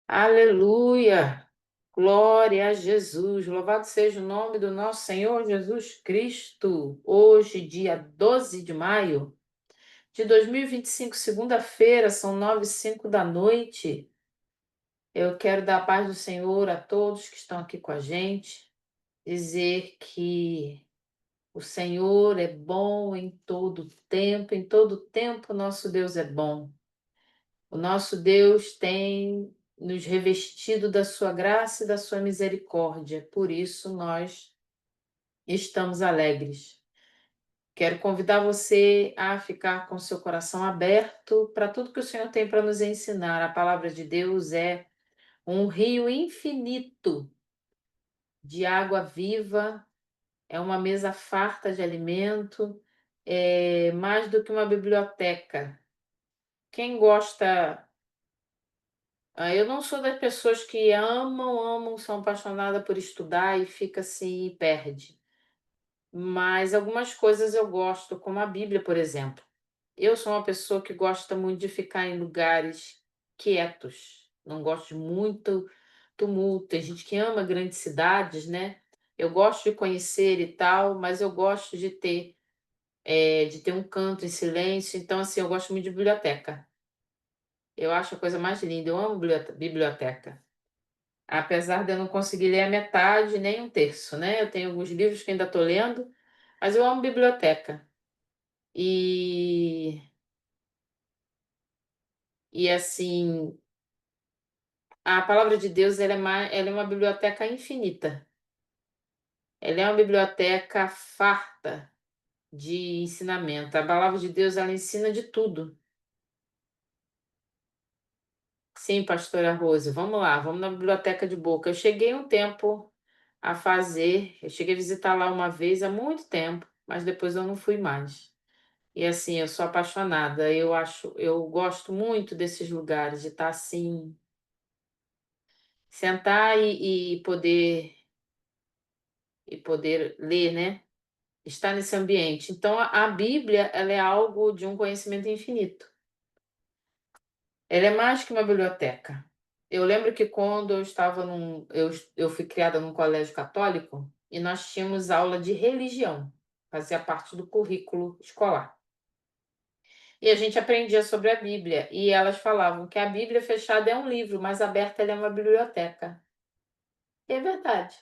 Aleluia! Glória a Jesus! Louvado seja o nome do nosso Senhor Jesus Cristo. Hoje, dia 12 de maio de 2025, segunda-feira, são 9h05 da noite. Eu quero dar a paz do Senhor a todos que estão aqui com a gente, dizer que o Senhor é bom em todo tempo nosso Deus é bom. O nosso Deus tem nos revestido da sua graça e da sua misericórdia, por isso nós estamos alegres. Quero convidar você a ficar com seu coração aberto para tudo que o Senhor tem para nos ensinar. A palavra de Deus é um rio infinito de água viva, é uma mesa farta de alimento, é mais do que uma biblioteca. Quem gosta. Eu não sou das pessoas que amam, são apaixonadas por estudar e fica assim e perde. Mas algumas coisas eu gosto, como a Bíblia, por exemplo. Eu sou uma pessoa que gosta muito de ficar em lugares quietos. Não gosto de muito tumulto. Tem gente que ama grandes cidades, né? Eu gosto de conhecer e tal, mas eu gosto de ter um canto em silêncio. Então, assim, eu gosto muito de biblioteca. Eu acho a coisa mais linda. Eu amo biblioteca. Apesar de eu não conseguir ler a metade, nem um terço, né? Eu tenho alguns livros que ainda estou lendo, mas eu amo biblioteca. E, e assim, a palavra de Deus ela é uma biblioteca infinita. Ela é uma biblioteca farta de ensinamento. A palavra de Deus ela ensina de tudo. Sim, pastora Rose, vamos lá, vamos na biblioteca de Boca. Eu cheguei um tempo a fazer, eu cheguei a visitar lá uma vez há muito tempo, mas depois eu não fui mais. E assim, eu sou apaixonada. Eu gosto muito desses lugares, de estar assim, sentar e poder ler, né? Estar nesse ambiente. Então, a Bíblia, ela é algo de um conhecimento infinito. Ela é mais que uma biblioteca. Eu lembro que quando eu fui criada num colégio católico e nós tínhamos aula de religião, fazia parte do currículo escolar. E a gente aprendia sobre a Bíblia. E elas falavam que a Bíblia fechada é um livro, mas aberta ela é uma biblioteca. E é verdade.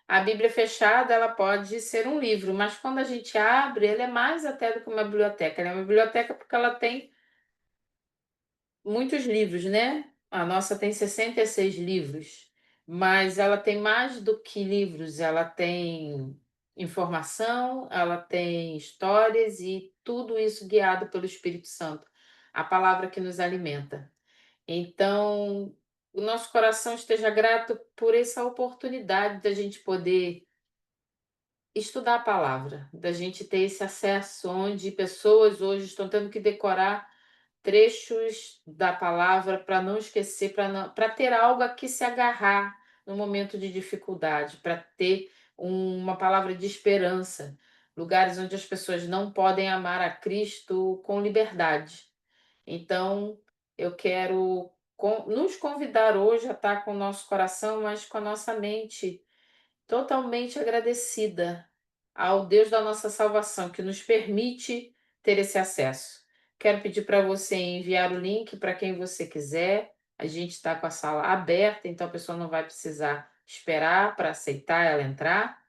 A Bíblia fechada, ela pode ser um livro, mas quando a gente abre, ela é mais até do que uma biblioteca. Ela é uma biblioteca porque ela tem muitos livros, né? A nossa tem 66 livros, mas ela tem mais do que livros, ela tem informação, ela tem histórias e tudo isso guiado pelo Espírito Santo, a palavra que nos alimenta. Então, o nosso coração esteja grato por essa oportunidade da gente poder estudar a palavra, da gente ter esse acesso onde pessoas hoje estão tendo que decorar trechos da palavra para não esquecer, para ter algo a que se agarrar no momento de dificuldade, para ter uma palavra de esperança, lugares onde as pessoas não podem amar a Cristo com liberdade. Então, eu quero nos convidar hoje a estar com o nosso coração, mas com a nossa mente totalmente agradecida ao Deus da nossa salvação, que nos permite ter esse acesso. Quero pedir para você enviar o link para quem você quiser. A gente está com a sala aberta, então a pessoa não vai precisar esperar para aceitar ela entrar.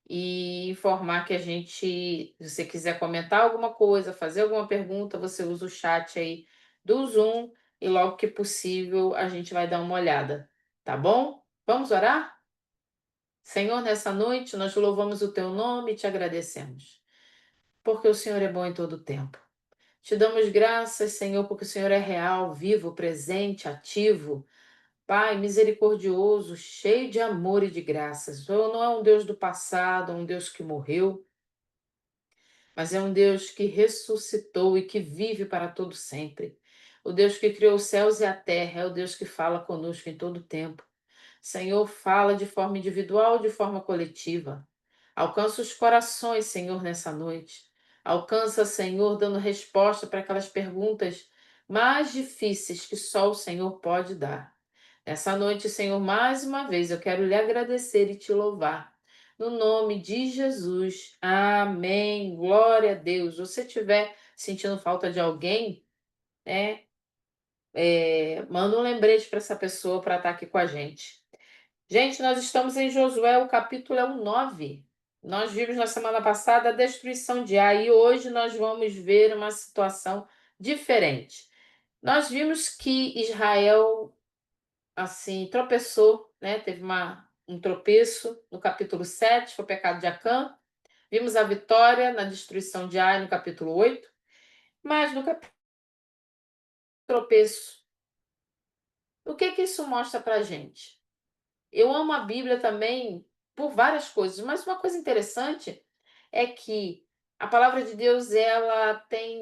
E informar que se você quiser comentar alguma coisa, fazer alguma pergunta, você usa o chat aí do Zoom e logo que possível a gente vai dar uma olhada, tá bom? Vamos orar? Senhor, nessa noite nós louvamos o teu nome e te agradecemos, porque o Senhor é bom em todo tempo. Te damos graças, Senhor, porque o Senhor é real, vivo, presente, ativo, Pai misericordioso, cheio de amor e de graças. O Senhor não é um Deus do passado, um Deus que morreu, mas é um Deus que ressuscitou e que vive para todo sempre. O Deus que criou os céus e a terra, é o Deus que fala conosco em todo tempo. Senhor, fala de forma individual, de forma coletiva. Alcança os corações, Senhor, nessa noite. Alcança, Senhor, dando resposta para aquelas perguntas mais difíceis que só o Senhor pode dar. Essa noite, Senhor, mais uma vez eu quero lhe agradecer e te louvar. No nome de Jesus. Amém. Glória a Deus. Se você estiver sentindo falta de alguém, né? Manda um lembrete para essa pessoa para estar aqui com a gente. Gente, nós estamos em Josué, o capítulo é o 9. Nós vimos na semana passada a destruição de Ai e hoje nós vamos ver uma situação diferente. Nós vimos que Israel assim tropeçou, né? Teve um tropeço no capítulo 7, foi o pecado de Acã. Vimos a vitória na destruição de Ai no capítulo 8, mas no capítulo tropeço. O que que isso mostra para a gente? Eu amo a Bíblia também por várias coisas, mas uma coisa interessante é que a palavra de Deus, ela tem,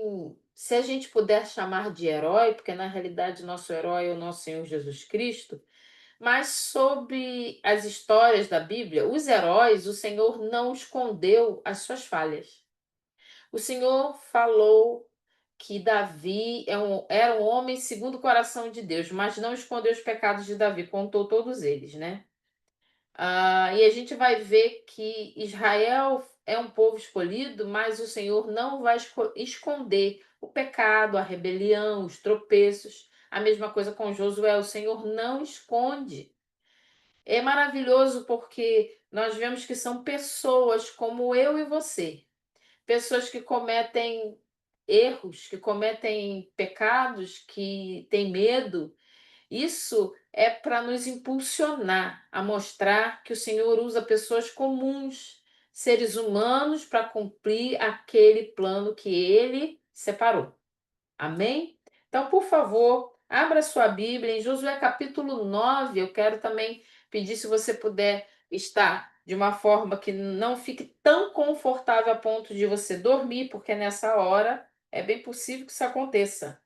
se a gente puder chamar de herói, porque na realidade nosso herói é o nosso Senhor Jesus Cristo, mas sobre as histórias da Bíblia, os heróis, o Senhor não escondeu as suas falhas. O Senhor falou que Davi era um homem segundo o coração de Deus, mas não escondeu os pecados de Davi, contou todos eles, né? E a gente vai ver que Israel é um povo escolhido, mas o Senhor não vai esconder o pecado, a rebelião, os tropeços. A mesma coisa com Josué, o Senhor não esconde. É maravilhoso porque nós vemos que são pessoas como eu e você, pessoas que cometem erros, que cometem pecados, que têm medo. Isso é para nos impulsionar a mostrar que o Senhor usa pessoas comuns, seres humanos, para cumprir aquele plano que ele separou. Amém? Então, por favor, abra sua Bíblia em Josué capítulo 9. Eu quero também pedir, se você puder estar de uma forma que não fique tão confortável a ponto de você dormir, porque nessa hora é bem possível que isso aconteça.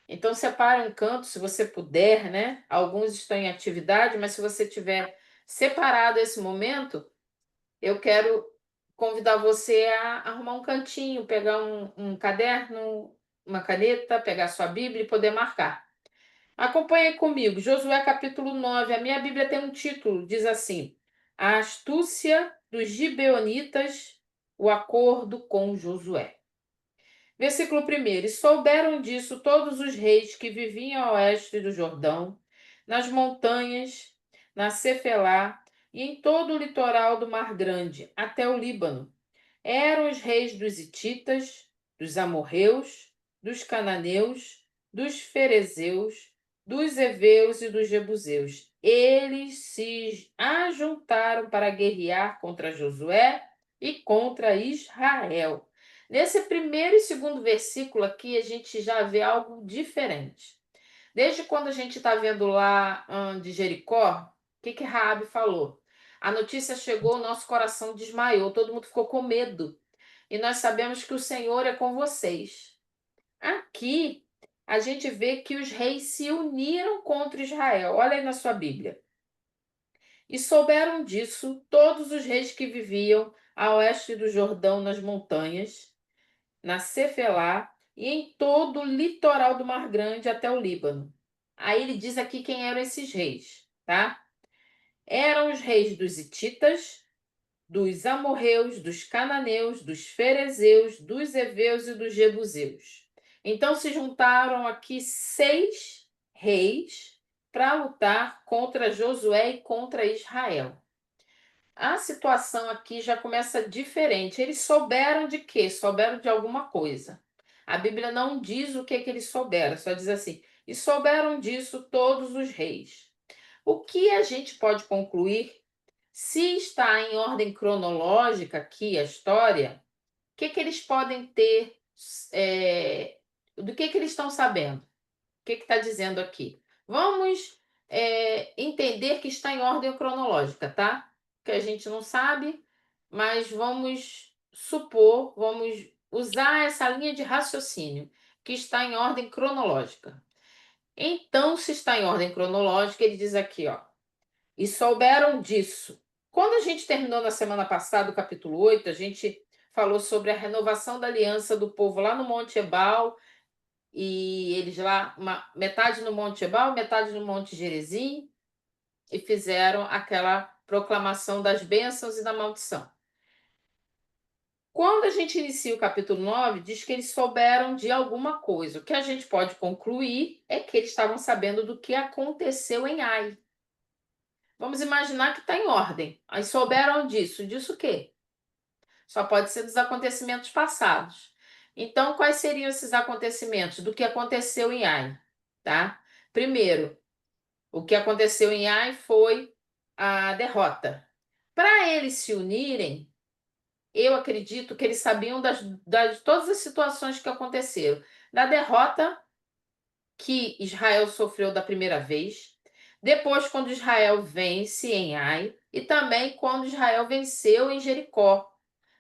Então, separe um canto, se você puder, né? Alguns estão em atividade, mas se você tiver separado esse momento, eu quero convidar você a arrumar um cantinho, pegar um caderno, uma caneta, pegar sua Bíblia e poder marcar. Acompanhe comigo, Josué capítulo 9. A minha Bíblia tem um título, diz assim: A astúcia dos gibeonitas, o acordo com Josué. Versículo 1: E souberam disso todos os reis que viviam a oeste do Jordão, nas montanhas, na Cefelá e em todo o litoral do Mar Grande, até o Líbano. Eram os reis dos hititas, dos amorreus, dos cananeus, dos ferezeus, dos heveus e dos jebuseus. Eles se ajuntaram para guerrear contra Josué e contra Israel. Nesse primeiro e segundo versículo aqui, a gente já vê algo diferente. Desde quando a gente está vendo lá de Jericó, o que que Raabe falou? A notícia chegou, o nosso coração desmaiou, todo mundo ficou com medo. E nós sabemos que o Senhor é com vocês. Aqui, a gente vê que os reis se uniram contra Israel. Olha aí na sua Bíblia. E souberam disso todos os reis que viviam a oeste do Jordão nas montanhas, na Cefelá e em todo o litoral do Mar Grande até o Líbano. Aí ele diz aqui quem eram esses reis, tá? Eram os reis dos hititas, dos amorreus, dos cananeus, dos ferezeus, dos heveus e dos jebuseus. Então se juntaram aqui 6 reis para lutar contra Josué e contra Israel. A situação aqui já começa diferente. Eles souberam de quê? Souberam de alguma coisa. A Bíblia não diz o que que eles souberam, só diz assim: e souberam disso todos os reis. O que a gente pode concluir, se está em ordem cronológica aqui a história, o que que eles podem ter, do que eles estão sabendo? O que está dizendo aqui? Vamos entender que está em ordem cronológica, tá? Que a gente não sabe, mas vamos supor, vamos usar essa linha de raciocínio, que está em ordem cronológica. Então, se está em ordem cronológica, ele diz aqui, ó, e souberam disso. Quando a gente terminou na semana passada o capítulo 8, a gente falou sobre a renovação da aliança do povo lá no Monte Ebal, e eles lá, metade no Monte Ebal, metade no Monte Gerizim. e fizeram aquela proclamação das bênçãos e da maldição. Quando a gente inicia o capítulo 9, diz que eles souberam de alguma coisa. O que a gente pode concluir é que eles estavam sabendo do que aconteceu em Ai. Vamos imaginar que está em ordem. Aí souberam disso. Disso o quê? Só pode ser dos acontecimentos passados. Então, quais seriam esses acontecimentos? Do que aconteceu em Ai, tá? Primeiro, o que aconteceu em Ai foi a derrota. Para eles se unirem, eu acredito que eles sabiam das todas as situações que aconteceram. Da derrota que Israel sofreu da primeira vez, depois quando Israel vence em Ai, e também quando Israel venceu em Jericó,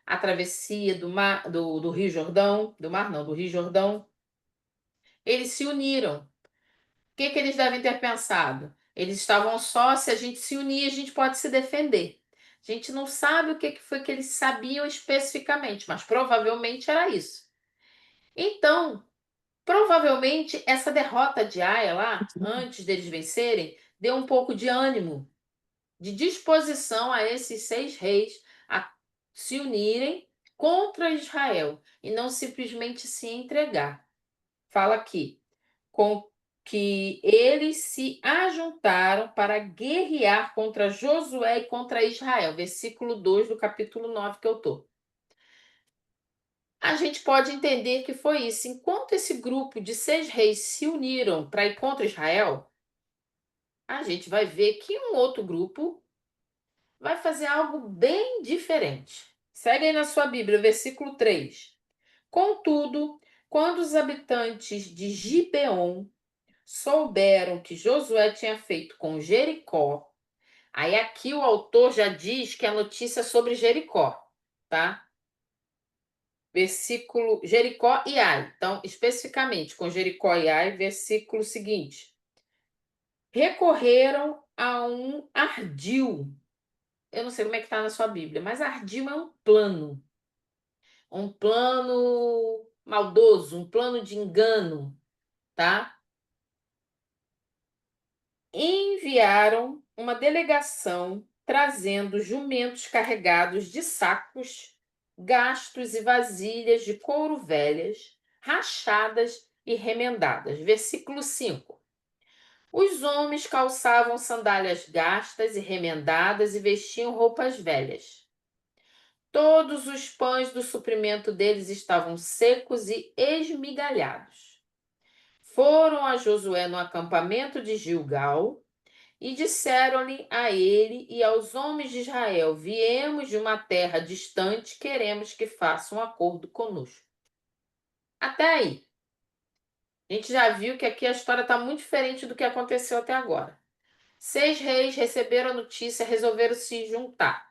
a travessia do Rio Jordão, do mar não, do Rio Jordão, eles se uniram. O que eles devem ter pensado? Eles estavam só, se a gente se unir, a gente pode se defender. A gente não sabe o que foi que eles sabiam especificamente, mas provavelmente era isso. Então, provavelmente essa derrota de Aia lá, antes deles vencerem, deu um pouco de ânimo, de disposição a esses 6 reis a se unirem contra Israel e não simplesmente se entregar. Fala aqui, com que eles se ajuntaram para guerrear contra Josué e contra Israel. Versículo 2 do capítulo 9 que eu estou. A gente pode entender que foi isso. Enquanto esse grupo de 6 reis se uniram para ir contra Israel, a gente vai ver que um outro grupo vai fazer algo bem diferente. Segue aí na sua Bíblia, versículo 3. Contudo, quando os habitantes de Gibeon souberam que Josué tinha feito com Jericó, aí aqui o autor já diz que a notícia é sobre Jericó, tá? Versículo Jericó e Ai. Então, especificamente com Jericó e Ai, versículo seguinte. Recorreram a um ardil. Eu não sei como é que está na sua Bíblia, mas ardil é um plano. Um plano maldoso, um plano de engano, tá? Enviaram uma delegação trazendo jumentos carregados de sacos, gastos e vasilhas de couro velhas, rachadas e remendadas. Versículo 5. Os homens calçavam sandálias gastas e remendadas e vestiam roupas velhas. Todos os pães do suprimento deles estavam secos e esmigalhados. Foram a Josué no acampamento de Gilgal e disseram-lhe a ele e aos homens de Israel: Viemos de uma terra distante, queremos que façam um acordo conosco. Até aí. A gente já viu que aqui a história está muito diferente do que aconteceu até agora. 6 reis receberam a notícia, resolveram se juntar.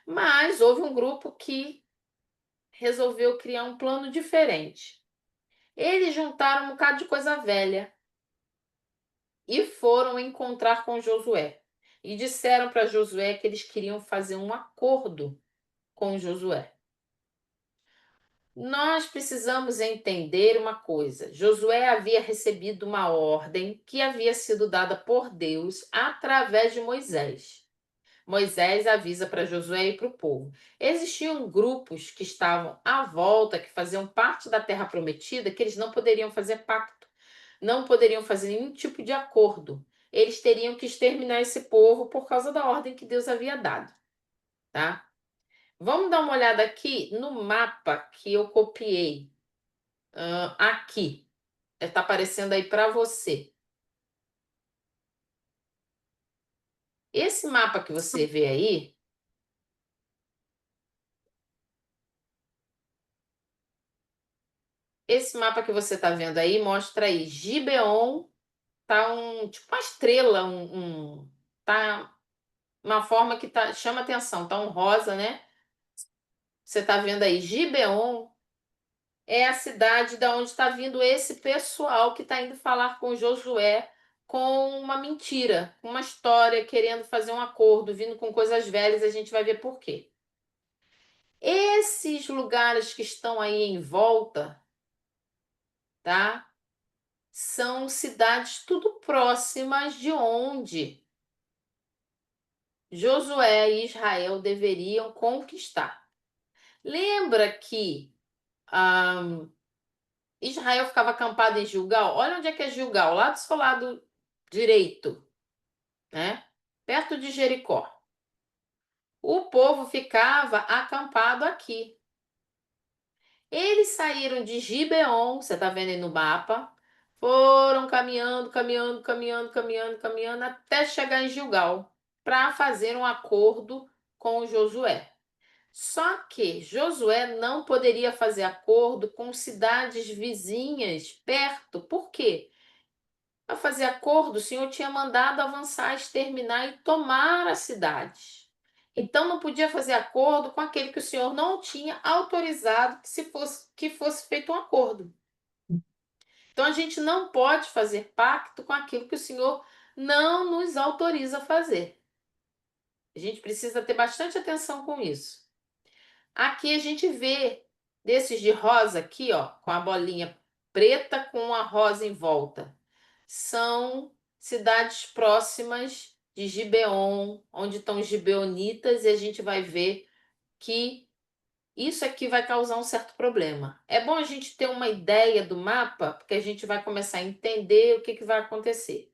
Mas houve um grupo que resolveu criar um plano diferente. Eles juntaram um bocado de coisa velha e foram encontrar com Josué. E disseram para Josué que eles queriam fazer um acordo com Josué. Nós precisamos entender uma coisa. Josué havia recebido uma ordem que havia sido dada por Deus através de Moisés. Moisés avisa para Josué e para o povo. Existiam grupos que estavam à volta, que faziam parte da terra prometida, que eles não poderiam fazer pacto, não poderiam fazer nenhum tipo de acordo. Eles teriam que exterminar esse povo por causa da ordem que Deus havia dado, tá? Vamos dar uma olhada aqui no mapa que eu copiei. Aqui. Está aparecendo aí para você. Esse mapa que você vê aí, esse mapa que você está vendo aí mostra aí Gibeon, tá tipo uma estrela, tá uma forma que chama atenção, tá um rosa, né? Você está vendo aí Gibeon é a cidade da onde está vindo esse pessoal que está indo falar com Josué com uma mentira, com uma história, querendo fazer um acordo, vindo com coisas velhas, a gente vai ver por quê. Esses lugares que estão aí em volta, tá? São cidades tudo próximas de onde Josué e Israel deveriam conquistar. Lembra que ah, Israel ficava acampado em Gilgal? Olha onde é que é Gilgal, lá do seu lado direito, né? Perto de Jericó. O povo ficava acampado aqui. Eles saíram de Gibeon, você está vendo aí no mapa, foram caminhando, caminhando, caminhando, caminhando, caminhando, até chegar em Gilgal, para fazer um acordo com Josué. Só que Josué não poderia fazer acordo com cidades vizinhas perto. Por quê? Para fazer acordo, o Senhor tinha mandado avançar, exterminar e tomar as cidades. Então não podia fazer acordo com aquele que o Senhor não tinha autorizado que fosse feito um acordo. Então a gente não pode fazer pacto com aquilo que o Senhor não nos autoriza a fazer. A gente precisa ter bastante atenção com isso. Aqui a gente vê desses de rosa aqui, ó, com a bolinha preta com a rosa em volta. São cidades próximas de Gibeon, onde estão os gibeonitas, e a gente vai ver que isso aqui vai causar um certo problema. É bom a gente ter uma ideia do mapa, porque a gente vai começar a entender o que vai acontecer.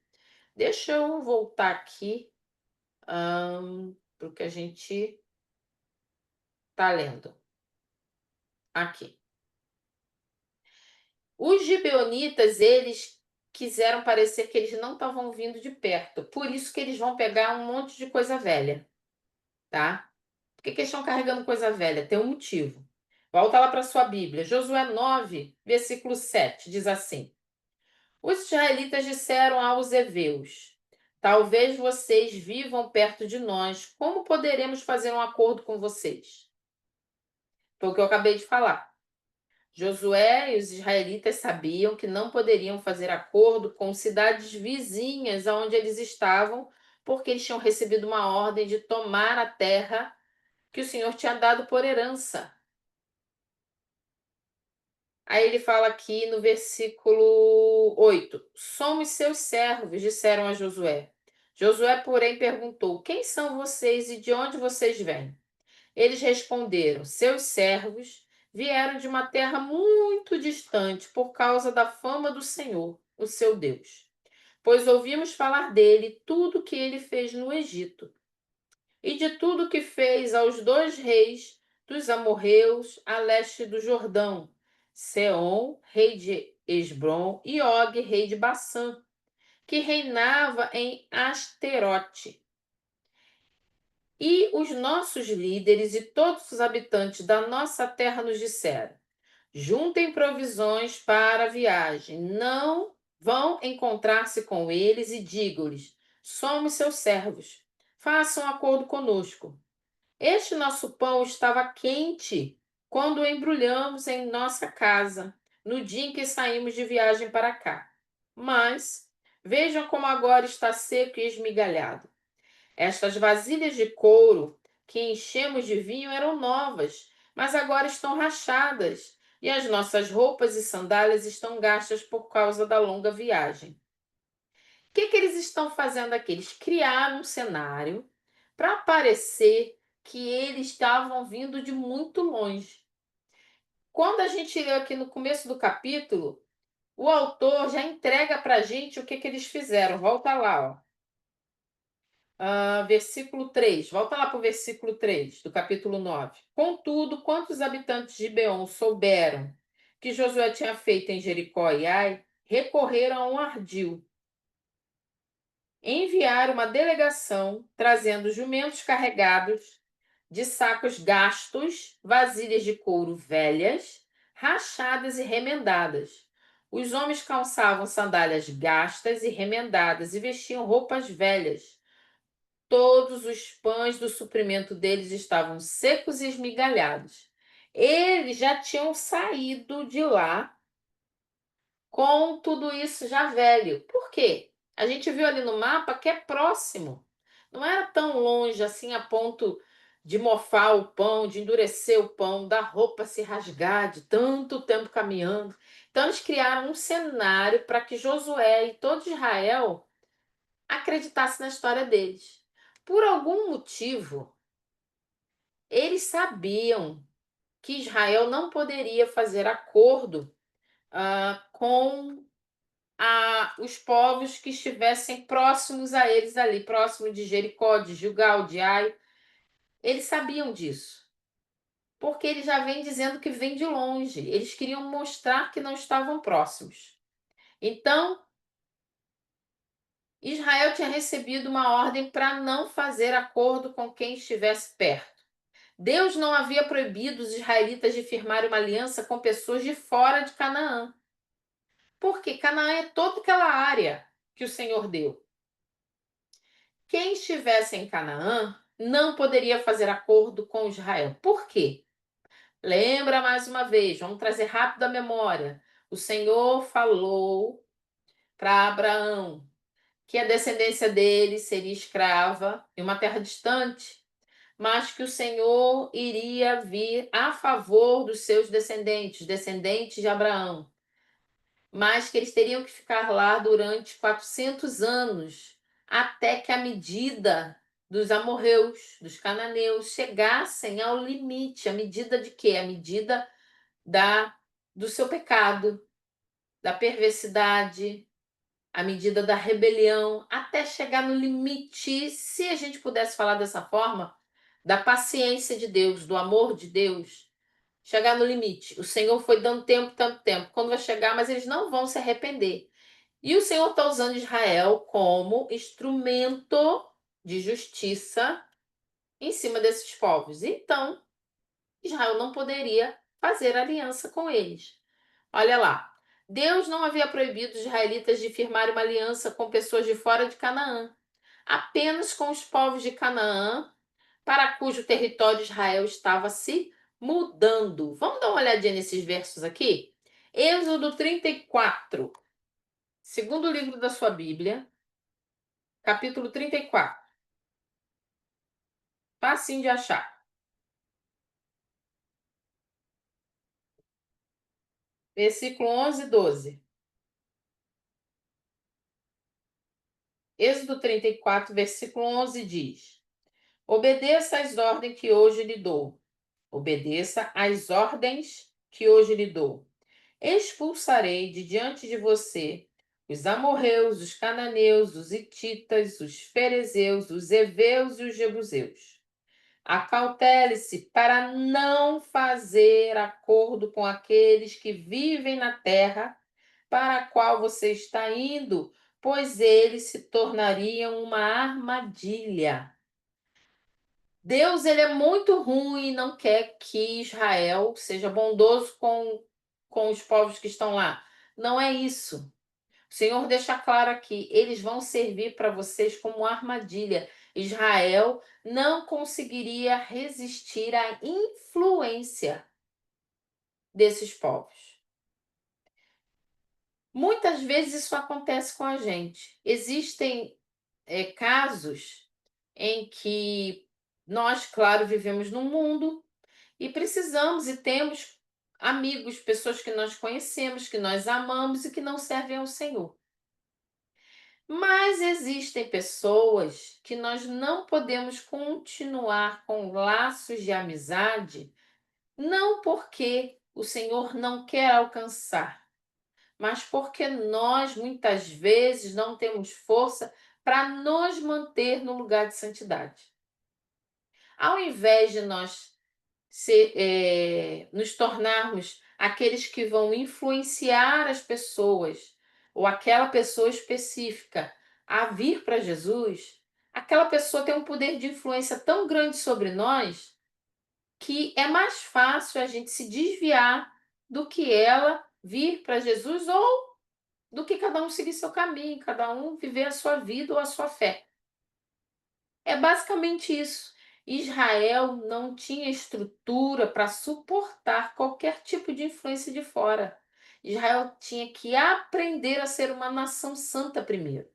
Deixa eu voltar aqui para o que a gente está lendo. Aqui. Os gibeonitas, eles quiseram parecer que eles não estavam vindo de perto. Por isso que eles vão pegar um monte de coisa velha, tá? Por que que eles estão carregando coisa velha? Tem um motivo. Volta lá para sua Bíblia. Josué 9, versículo 7, diz assim: Os israelitas disseram aos heveus: Talvez vocês vivam perto de nós. Como poderemos fazer um acordo com vocês? Foi o que eu acabei de falar. Josué e os israelitas sabiam que não poderiam fazer acordo com cidades vizinhas aonde eles estavam, porque eles tinham recebido uma ordem de tomar a terra que o Senhor tinha dado por herança. Aí ele fala aqui no versículo 8: Somos seus servos, disseram a Josué. Josué, porém, perguntou: Quem são vocês e de onde vocês vêm? Eles responderam: Seus servos vieram de uma terra muito distante por causa da fama do Senhor, o seu Deus. Pois ouvimos falar dele tudo o que ele fez no Egito e de tudo o que fez aos dois reis dos amorreus a leste do Jordão, Seom, rei de Esbrom, e Og, rei de Bassã, que reinava em Asterote. E os nossos líderes e todos os habitantes da nossa terra nos disseram: Juntem provisões para a viagem, não vão encontrar-se com eles e digam-lhes: Somos seus servos, façam acordo conosco. Este nosso pão estava quente quando o embrulhamos em nossa casa, no dia em que saímos de viagem para cá. Mas vejam como agora está seco e esmigalhado. Estas vasilhas de couro que enchemos de vinho eram novas, mas agora estão rachadas, e as nossas roupas e sandálias estão gastas por causa da longa viagem. O que eles estão fazendo aqui? Eles criaram um cenário para parecer que eles estavam vindo de muito longe. Quando a gente lê aqui no começo do capítulo, o autor já entrega para a gente o que eles fizeram. Volta lá, ó. Versículo 3. Volta lá para o versículo 3 do capítulo 9. Contudo, quantos habitantes de Beom souberam que Josué tinha feito em Jericó e Ai, recorreram a um ardil. Enviaram uma delegação trazendo jumentos carregados de sacos gastos, vasilhas de couro velhas, rachadas e remendadas. Os homens calçavam sandálias gastas e remendadas e vestiam roupas velhas. Todos os pães do suprimento deles estavam secos e esmigalhados. Eles já tinham saído de lá com tudo isso já velho. Por quê? A gente viu ali no mapa que é próximo. Não era tão longe assim a ponto de mofar o pão, de endurecer o pão, da roupa se rasgar de tanto tempo caminhando. Então eles criaram um cenário para que Josué e todo Israel acreditassem na história deles. por algum motivo, eles sabiam que Israel não poderia fazer acordo com os povos que estivessem próximos a eles ali, próximo de Jericó, de Gilgal, de Ai. Eles sabiam disso, porque ele já vem dizendo que vem de longe. Eles queriam mostrar que não estavam próximos. Então, Israel tinha recebido uma ordem para não fazer acordo com quem estivesse perto. Deus não havia proibido os israelitas de firmar uma aliança com pessoas de fora de Canaã. Porque Canaã é toda aquela área que o Senhor deu. Quem estivesse em Canaã não poderia fazer acordo com Israel. Por quê? Lembra mais uma vez, vamos trazer rápido a memória. O Senhor falou para Abraão que a descendência dele seria escrava em uma terra distante, mas que o Senhor iria vir a favor dos seus descendentes, descendentes de Abraão, mas que eles teriam que ficar lá durante 400 anos, até que a medida dos amorreus, dos cananeus, chegassem ao limite. A medida de quê? A medida do seu pecado, da perversidade, a medida da rebelião, até chegar no limite, se a gente pudesse falar dessa forma, da paciência de Deus, do amor de Deus, chegar no limite. O Senhor foi dando tempo, tanto tempo. Quando vai chegar, mas eles não vão se arrepender. E o Senhor está usando Israel como instrumento de justiça em cima desses povos. Então, Israel não poderia fazer aliança com eles. Olha lá. Deus não havia proibido os israelitas de firmar uma aliança com pessoas de fora de Canaã, apenas com os povos de Canaã, para cujo território Israel estava se mudando. Vamos dar uma olhadinha nesses versos aqui? Êxodo 34, segundo livro da sua Bíblia, capítulo 34. Facinho de achar. Versículo 11 e 12. Êxodo 34, versículo 11 diz: Obedeça às ordens que hoje lhe dou. Obedeça às ordens que hoje lhe dou. Expulsarei de diante de você os amorreus, os cananeus, os hititas, os ferezeus, os heveus e os jebuseus. Acautele-se para não fazer acordo com aqueles que vivem na terra para a qual você está indo, pois eles se tornariam uma armadilha. Deus, ele é muito ruim e não quer que Israel seja bondoso com os povos que estão lá. Não é isso. O Senhor deixa claro aqui, eles vão servir para vocês como armadilha. Israel não conseguiria resistir à influência desses povos. Muitas vezes isso acontece com a gente. Existem casos em que nós, claro, vivemos num mundo e precisamos e temos amigos, pessoas que nós conhecemos, que nós amamos e que não servem ao Senhor. Mas existem pessoas que nós não podemos continuar com laços de amizade, não porque o Senhor não quer alcançar, mas porque nós muitas vezes não temos força para nos manter no lugar de santidade. Ao invés de nós nos tornarmos aqueles que vão influenciar as pessoas, ou aquela pessoa específica, a vir para Jesus, aquela pessoa tem um poder de influência tão grande sobre nós que é mais fácil a gente se desviar do que ela vir para Jesus ou do que cada um seguir seu caminho, cada um viver a sua vida ou a sua fé. É basicamente isso. Israel não tinha estrutura para suportar qualquer tipo de influência de fora. Israel tinha que aprender a ser uma nação santa primeiro.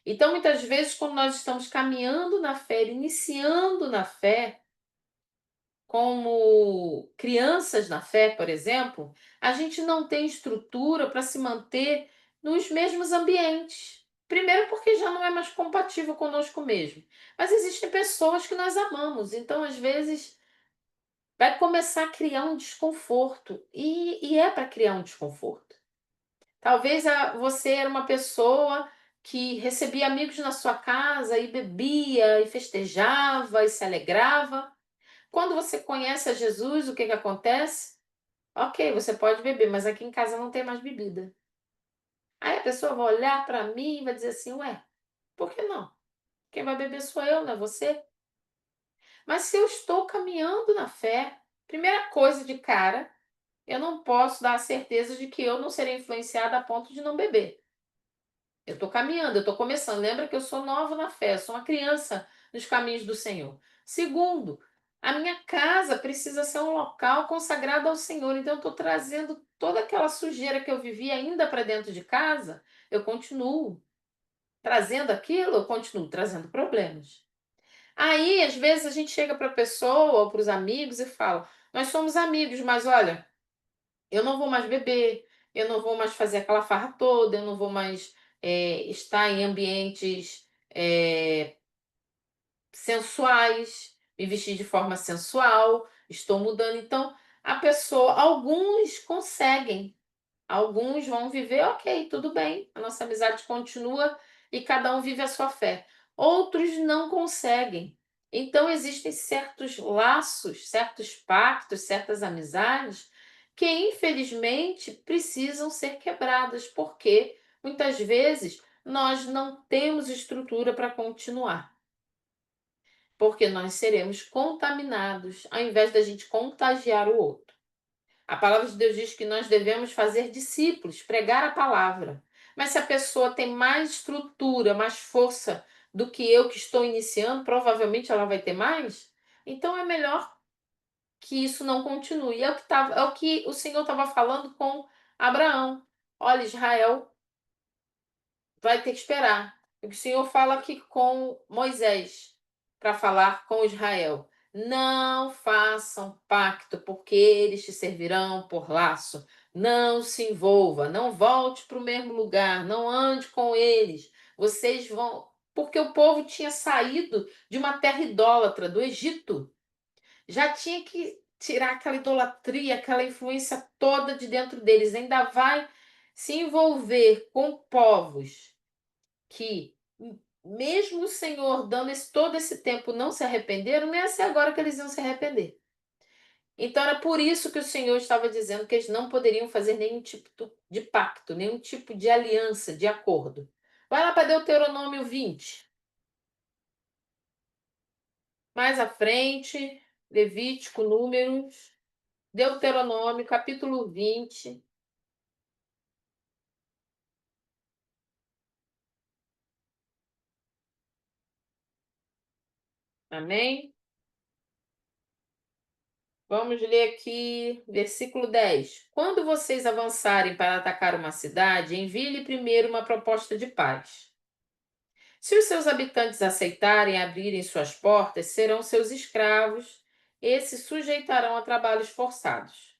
Então, muitas vezes, quando nós estamos caminhando na fé, iniciando na fé, como crianças na fé, por exemplo, a gente não tem estrutura para se manter nos mesmos ambientes. Primeiro porque já não é mais compatível conosco mesmo. Mas existem pessoas que nós amamos, então às vezes vai começar a criar um desconforto. E é para criar um desconforto. Talvez você era uma pessoa que recebia amigos na sua casa e bebia e festejava e se alegrava. Quando você conhece a Jesus, o que que acontece? Ok, você pode beber, mas aqui em casa não tem mais bebida. Aí a pessoa vai olhar para mim e vai dizer assim: ué, por que não? Quem vai beber sou eu, não é você? Mas se eu estou caminhando na fé, primeira coisa de cara, eu não posso dar a certeza de que eu não serei influenciada a ponto de não beber. Eu estou caminhando, eu estou começando. Lembra que eu sou nova na fé, eu sou uma criança nos caminhos do Senhor. Segundo, a minha casa precisa ser um local consagrado ao Senhor. Então, eu estou trazendo toda aquela sujeira que eu vivi ainda para dentro de casa, eu continuo trazendo aquilo, eu continuo trazendo problemas. Aí, às vezes, a gente chega para a pessoa ou para os amigos e fala: nós somos amigos, mas olha, eu não vou mais beber, eu não vou mais fazer aquela farra toda, eu não vou mais estar em ambientes sensuais, me vestir de forma sensual, estou mudando. Então, a pessoa, alguns conseguem. Alguns vão viver, ok, tudo bem, a nossa amizade continua e cada um vive a sua fé. Outros não conseguem. Então, existem certos laços, certos pactos, certas amizades que, infelizmente, precisam ser quebradas, porque muitas vezes nós não temos estrutura para continuar. Porque nós seremos contaminados ao invés da gente contagiar o outro. A palavra de Deus diz que nós devemos fazer discípulos, pregar a palavra. Mas se a pessoa tem mais estrutura, mais força do que eu que estou iniciando, provavelmente ela vai ter mais. Então é melhor que isso não continue. É o que o Senhor estava falando com Abraão. Olha, Israel vai ter que esperar. O que o Senhor fala aqui com Moisés para falar com Israel. Não façam pacto, porque eles te servirão por laço. Não se envolva, não volte para o mesmo lugar, não ande com eles. Vocês vão. Porque o povo tinha saído de uma terra idólatra, do Egito. Já tinha que tirar aquela idolatria, aquela influência toda de dentro deles. Ainda vai se envolver com povos que, mesmo o Senhor dando todo esse tempo, não se arrependeram, nem assim agora que eles iam se arrepender. Então era por isso que o Senhor estava dizendo que eles não poderiam fazer nenhum tipo de pacto, nenhum tipo de aliança, de acordo. Vai lá para Deuteronômio 20. Mais à frente, Levítico, Números, Deuteronômio, capítulo 20. Amém? Vamos ler aqui, versículo 10. Quando vocês avançarem para atacar uma cidade, envie-lhe primeiro uma proposta de paz. Se os seus habitantes aceitarem abrirem suas portas, serão seus escravos e se sujeitarão a trabalhos forçados.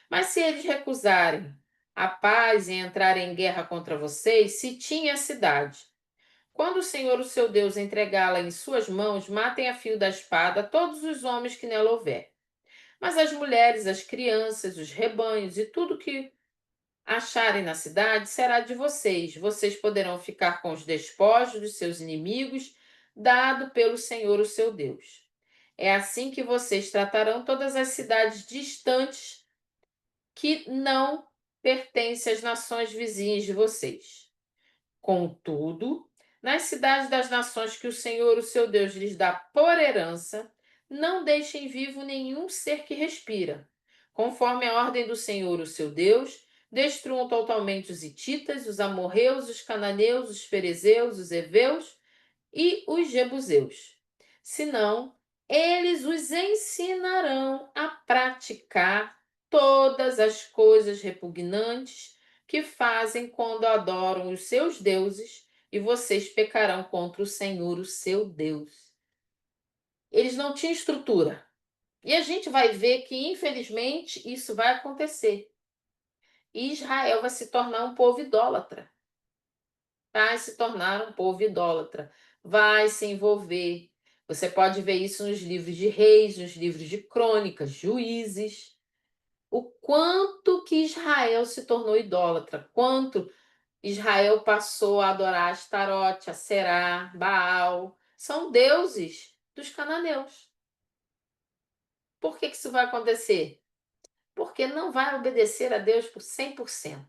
Mas se eles recusarem a paz e entrarem em guerra contra vocês, citem a cidade. Quando o Senhor, o seu Deus, entregá-la em suas mãos, matem a fio da espada todos os homens que nela houver. Mas as mulheres, as crianças, os rebanhos e tudo que acharem na cidade será de vocês. Vocês poderão ficar com os despojos dos seus inimigos, dado pelo Senhor, o seu Deus. É assim que vocês tratarão todas as cidades distantes que não pertencem às nações vizinhas de vocês. Contudo, nas cidades das nações que o Senhor, o seu Deus, lhes dá por herança, não deixem vivo nenhum ser que respira. Conforme a ordem do Senhor, o seu Deus, destruam totalmente os hititas, os amorreus, os cananeus, os ferezeus, os heveus e os jebuseus. Senão, eles os ensinarão a praticar todas as coisas repugnantes que fazem quando adoram os seus deuses, e vocês pecarão contra o Senhor, o seu Deus. Eles não tinham estrutura. E a gente vai ver que, infelizmente, isso vai acontecer. E Israel vai se tornar um povo idólatra. vai se tornar um povo idólatra, vai se envolver. Você pode ver isso nos livros de Reis, nos livros de Crônicas, Juízes. O quanto que Israel se tornou idólatra, quanto Israel passou a adorar Astarote, Aserá, Baal. São deuses dos cananeus. Por que que isso vai acontecer? Porque não vai obedecer a Deus por 100%.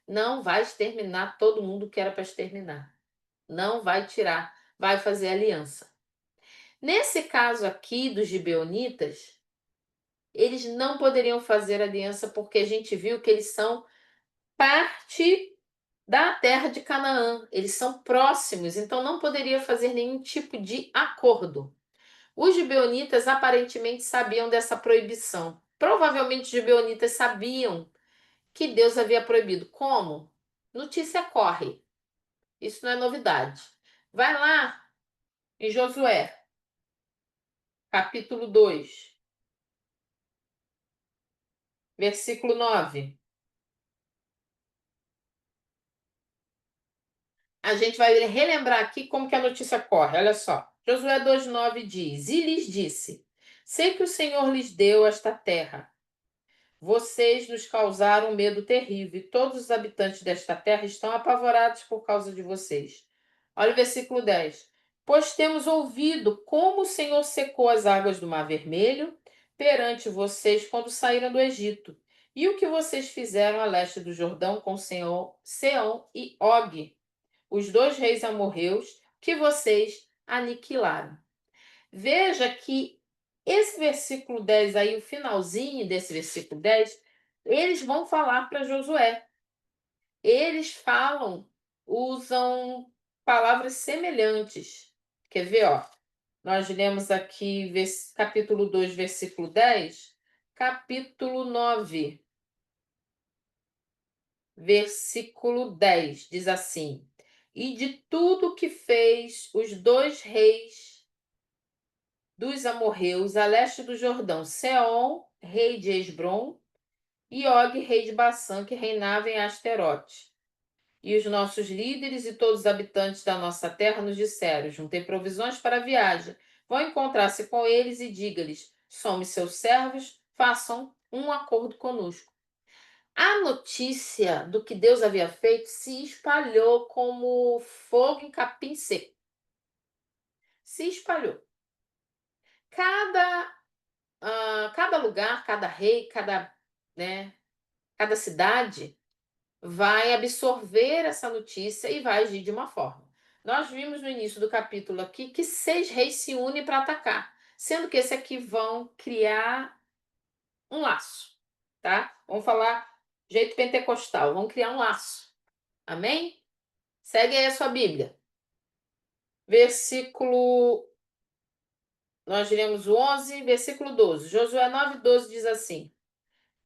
Não vai exterminar todo mundo que era para exterminar. Não vai tirar, vai fazer aliança. Nesse caso aqui dos gibeonitas, eles não poderiam fazer aliança porque a gente viu que eles são parte da terra de Canaã. Eles são próximos, então não poderia fazer nenhum tipo de acordo. Os gibeonitas aparentemente sabiam dessa proibição. Provavelmente os gibeonitas sabiam que Deus havia proibido. Como? Notícia corre. Isso não é novidade. Vai lá em Josué, capítulo 2, versículo 9. A gente vai relembrar aqui como que a notícia corre. Olha só. Josué 2:9 diz: E lhes disse: Sei que o Senhor lhes deu esta terra. Vocês nos causaram um medo terrível, e todos os habitantes desta terra estão apavorados por causa de vocês. Olha o versículo 10. Pois temos ouvido como o Senhor secou as águas do Mar Vermelho perante vocês quando saíram do Egito, e o que vocês fizeram a leste do Jordão com Seom e Og, os dois reis amorreus que vocês aniquilaram. Veja que esse versículo 10 aí, o finalzinho desse versículo 10, eles vão falar para Josué. Eles falam, usam palavras semelhantes. Quer ver, ó? Nós lemos aqui capítulo 2, versículo 10, capítulo 9, versículo 10, diz assim: E de tudo que fez os dois reis dos amorreus a leste do Jordão, Seom, rei de Esbrom, e Og, rei de Bassã, que reinava em Asterote. E os nossos líderes e todos os habitantes da nossa terra nos disseram: juntei provisões para a viagem. Vão encontrar-se com eles e diga-lhes: somos seus servos, façam um acordo conosco. A notícia do que Deus havia feito se espalhou como fogo em capim seco. Se espalhou. Cada lugar, cada rei, né, cada cidade vai absorver essa notícia e vai agir de uma forma. Nós vimos no início do capítulo aqui que 6 reis se unem para atacar, sendo que esse aqui vão criar um laço, tá? Vamos falar jeito pentecostal, vão criar um laço. Amém? Segue aí a sua Bíblia. Versículo, nós diremos o 11, versículo 12. Josué 9:12 diz assim: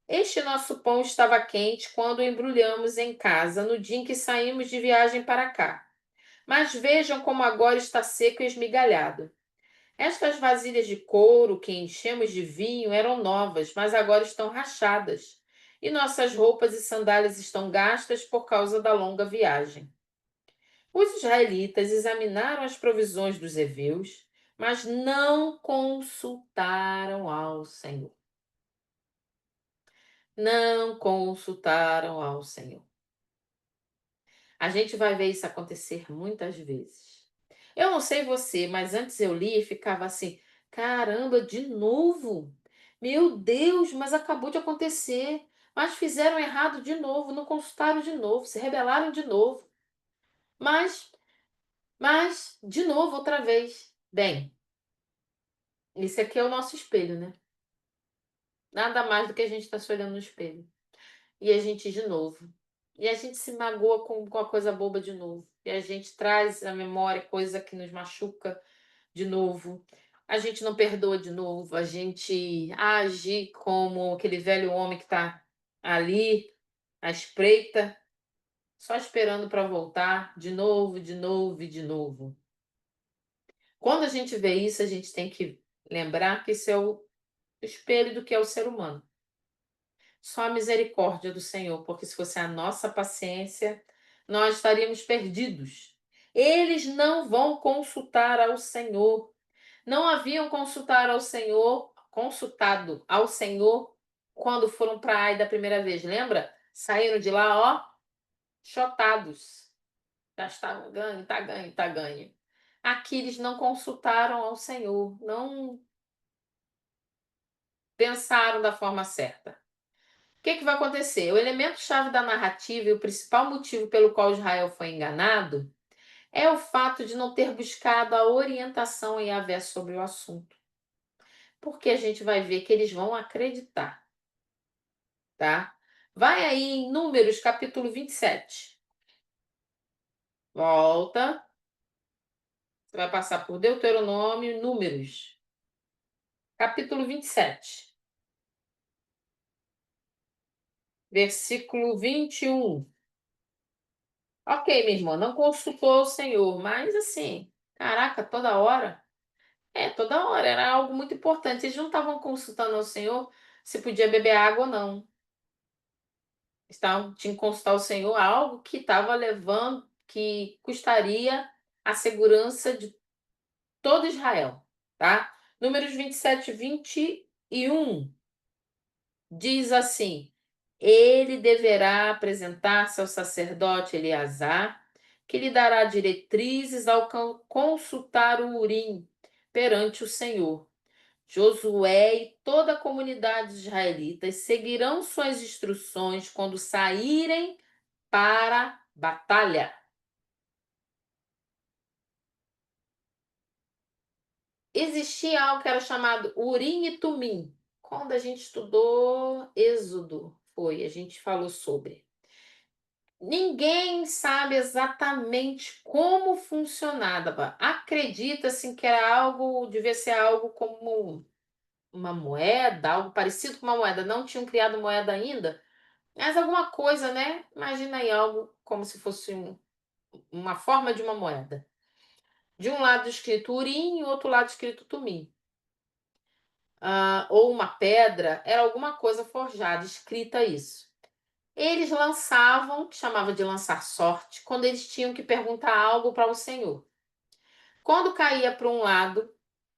Este nosso pão estava quente quando o embrulhamos em casa no dia em que saímos de viagem para cá. Mas vejam como agora está seco e esmigalhado. Estas vasilhas de couro que enchemos de vinho eram novas, mas agora estão rachadas. E nossas roupas e sandálias estão gastas por causa da longa viagem. Os israelitas examinaram as provisões dos heveus, mas não consultaram ao Senhor. Não consultaram ao Senhor. A gente vai ver isso acontecer muitas vezes. Eu não sei você, mas antes eu li e ficava assim: caramba, de novo? Meu Deus, mas acabou de acontecer. Mas fizeram errado de novo, não consultaram de novo, se rebelaram de novo. Mas, de novo, outra vez. Bem, esse aqui é o nosso espelho, né? Nada mais do que a gente está se olhando no espelho. E a gente de novo. E a gente se magoa com a coisa boba de novo. E a gente traz à memória coisa que nos machuca de novo. A gente não perdoa de novo. A gente age como aquele velho homem que está ali, à espreita, só esperando para voltar de novo, de novo e de novo. Quando a gente vê isso, a gente tem que lembrar que isso é o espelho do que é o ser humano. Só a misericórdia do Senhor, porque se fosse a nossa paciência, nós estaríamos perdidos. Eles não vão consultar ao Senhor. Não haviam consultado ao Senhor quando foram para Ai da primeira vez, lembra? Saíram de lá, ó, chotados. Já estavam ganho, tá ganho, tá ganho. Aqui eles não consultaram ao Senhor, não pensaram da forma certa. O que vai acontecer? O elemento-chave da narrativa e o principal motivo pelo qual Israel foi enganado é o fato de não ter buscado a orientação em Yahvé sobre o assunto. Porque a gente vai ver que eles vão acreditar, tá? Vai aí em Números, capítulo 27. Volta. Você vai passar por Deuteronômio, Números, capítulo 27, versículo 21. Ok, minha irmã, não consultou o Senhor, mas assim, caraca, toda hora. Toda hora, era algo muito importante. Eles não estavam consultando ao Senhor se podia beber água ou não. Tinham que consultar ao Senhor algo que estava levando, que custaria a segurança de todo Israel, tá? Números 27, 21 diz assim: ele deverá apresentar-se ao sacerdote Eleazar, que lhe dará diretrizes ao consultar o Urim perante o Senhor. Josué e toda a comunidade israelita seguirão suas instruções quando saírem para a batalha. Existia algo que era chamado Urim e Tumim. Quando a gente estudou Êxodo, a gente falou sobre. Ninguém sabe exatamente como funcionava. Acredita-se que era algo, devia ser algo como uma moeda, algo parecido com uma moeda. Não tinham criado moeda ainda, mas alguma coisa, né? Imagina aí algo como se fosse uma forma de uma moeda. De um lado escrito Urim e outro lado escrito Tumim. Ou uma pedra, era alguma coisa forjada, escrita isso. Eles lançavam, que chamava de lançar sorte, quando eles tinham que perguntar algo para o Senhor. Quando caía para um lado,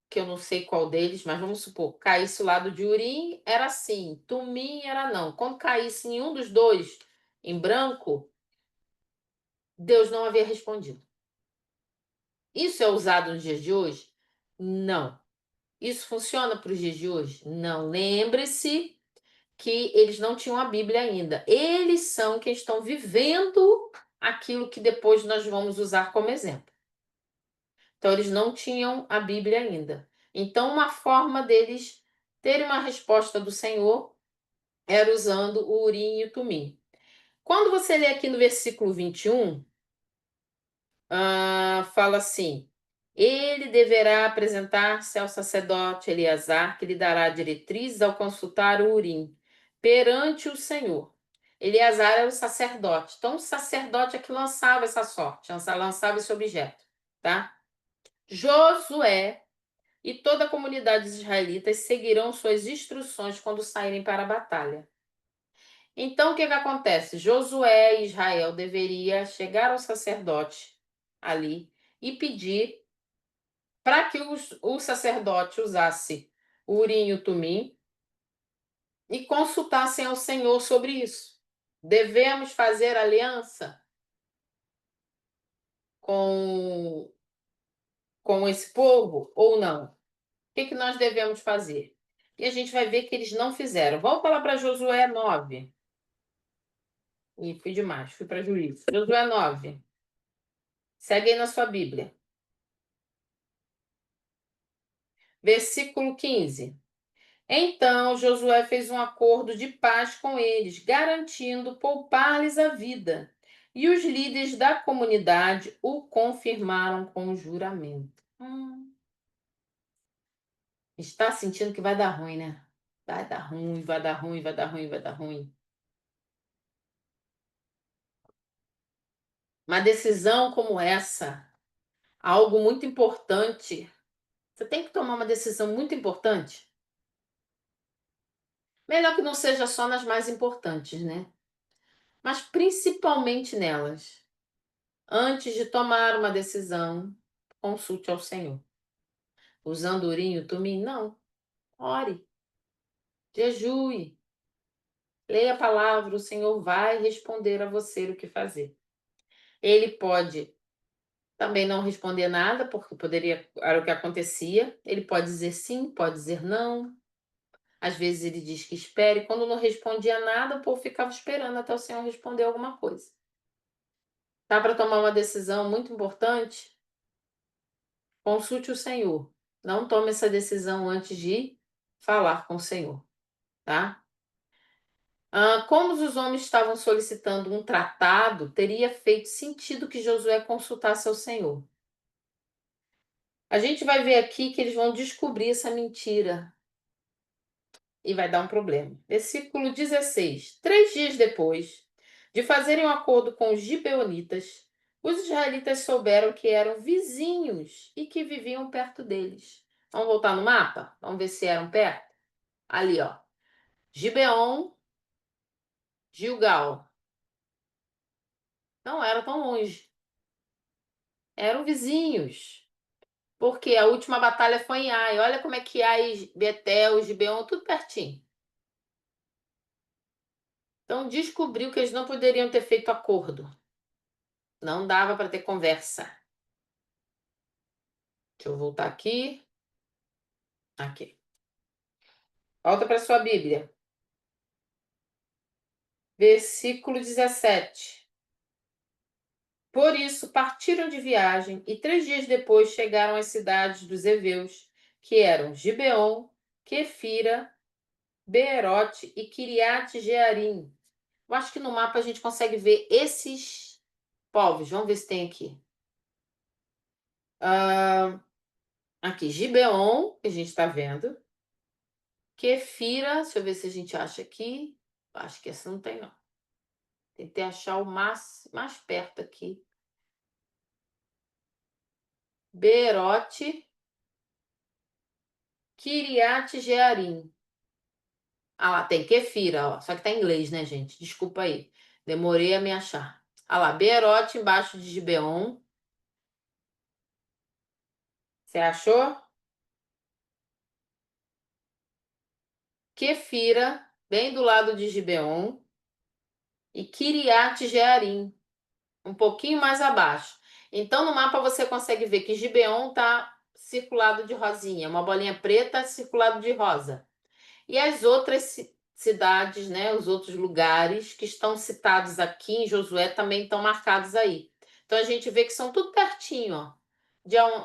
que eu não sei qual deles, mas vamos supor, caísse o lado de Urim, era sim, Tumim era não. Quando caísse em um dos dois, em branco, Deus não havia respondido. Isso é usado nos dias de hoje? Não. Isso funciona para os dias de hoje? Não. Lembre-se que eles não tinham a Bíblia ainda. Eles são quem estão vivendo aquilo que depois nós vamos usar como exemplo. Então, eles não tinham a Bíblia ainda. Então, uma forma deles terem uma resposta do Senhor era usando o Urim e o Tumim. Quando você lê aqui no versículo 21, fala assim: ele deverá apresentar-se ao sacerdote Eleazar, que lhe dará diretrizes ao consultar o Urim perante o Senhor. Eleazar era o sacerdote. Então, o sacerdote é que lançava essa sorte, lançava esse objeto, tá? Josué e toda a comunidade israelita seguirão suas instruções quando saírem para a batalha. Então, o que acontece? Josué e Israel deveria chegar ao sacerdote ali e pedir para que o sacerdote usasse o Urim e o Tumim e consultassem ao Senhor sobre isso. Devemos fazer aliança com, com esse povo ou não? O que nós devemos fazer? E a gente vai ver que eles não fizeram. Vamos falar para Josué 9. Ih, fui demais, fui para Juízo. Josué 9. Segue aí na sua Bíblia. Versículo 15. Então Josué fez um acordo de paz com eles, garantindo poupar-lhes a vida. E os líderes da comunidade o confirmaram com juramento. Está sentindo que vai dar ruim, né? Vai dar ruim, vai dar ruim, vai dar ruim, vai dar ruim. Uma decisão como essa, algo muito importante. Você tem que tomar uma decisão muito importante. Melhor que não seja só nas mais importantes, né? Mas principalmente nelas. Antes de tomar uma decisão, consulte ao Senhor. Usando urim e tumim? Não. Ore, jejue, leia a palavra, o Senhor vai responder a você o que fazer. Ele pode também não responder nada, porque poderia, era o que acontecia. Ele pode dizer sim, pode dizer não. Às vezes ele diz que espere. Quando não respondia nada, o povo ficava esperando até o Senhor responder alguma coisa. Tá para tomar uma decisão muito importante? Consulte o Senhor. Não tome essa decisão antes de falar com o Senhor, tá? Como os homens estavam solicitando um tratado, teria feito sentido que Josué consultasse ao Senhor. A gente vai ver aqui que eles vão descobrir essa mentira e vai dar um problema. Versículo 16. 3 dias depois de fazerem um acordo com os gibeonitas, os israelitas souberam que eram vizinhos e que viviam perto deles. Vamos voltar no mapa? Vamos ver se eram perto? Ali, ó. Gibeon, Gilgal. Não era tão longe. Eram vizinhos. Porque a última batalha foi em Ai. Olha como é que Ai, Betel, Gibeon, tudo pertinho. Então descobriu que eles não poderiam ter feito acordo. Não dava para ter conversa. Deixa eu voltar aqui. Aqui. Volta para sua Bíblia. Versículo 17. Por isso partiram de viagem e 3 dias depois chegaram às cidades dos heveus, que eram Gibeon, Quefira, Beerote e Quiriate-Jearim. Eu acho que no mapa a gente consegue ver esses povos. Vamos ver se tem aqui. Aqui, Gibeon, que a gente está vendo. Quefira, deixa eu ver se a gente acha aqui. Acho que essa não tem, não. Tentei achar o mais perto aqui. Beerote, Quiriate-Jearim. Ah lá, tem Quefira, ó. Só que tá em inglês, né, gente? Desculpa aí. Demorei a me achar. Ah lá, Beerote embaixo de Gibeon. Você achou? Quefira, bem do lado de Gibeon. E Quiriate-Jearim, um pouquinho mais abaixo. Então, no mapa você consegue ver que Gibeon está circulado de rosinha, uma bolinha preta circulado de rosa. E as outras cidades, né, os outros lugares que estão citados aqui em Josué também estão marcados aí. Então, a gente vê que são tudo pertinho, ó,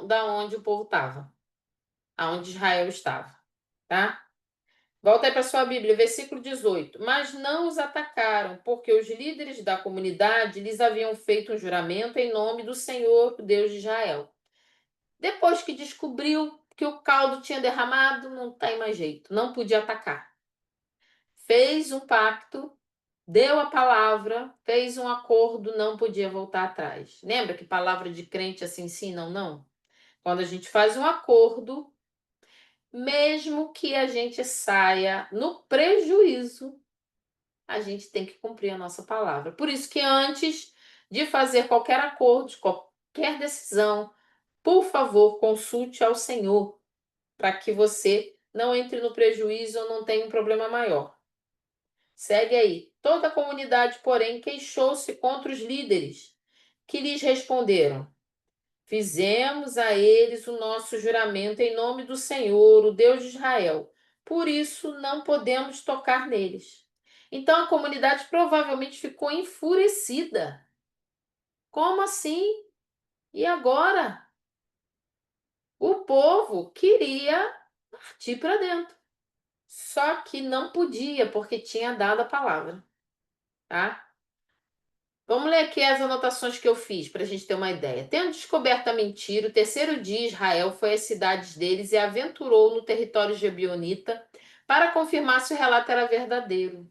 da onde o povo estava, aonde Israel estava, tá? Volta aí para sua Bíblia, versículo 18. Mas não os atacaram, porque os líderes da comunidade lhes haviam feito um juramento em nome do Senhor, Deus de Israel. Depois que descobriu que o caldo tinha derramado, não tem mais jeito, não podia atacar. Fez um pacto, deu a palavra, fez um acordo, não podia voltar atrás. Lembra que palavra de crente assim sim, não, não? Quando a gente faz um acordo, mesmo que a gente saia no prejuízo, a gente tem que cumprir a nossa palavra. Por isso que antes de fazer qualquer acordo, qualquer decisão, por favor, consulte ao Senhor, para que você não entre no prejuízo ou não tenha um problema maior. Segue aí. Toda a comunidade, porém, queixou-se contra os líderes, que lhes responderam: Fizemos a eles o nosso juramento em nome do Senhor, o Deus de Israel. Por isso não podemos tocar neles. Então a comunidade provavelmente ficou enfurecida. Como assim? E agora? O povo queria partir para dentro. Só que não podia, porque tinha dado a palavra, tá? Vamos ler aqui as anotações que eu fiz para a gente ter uma ideia. Tendo descoberto a mentira, o terceiro dia Israel foi às cidades deles e aventurou no território gebionita para confirmar se o relato era verdadeiro.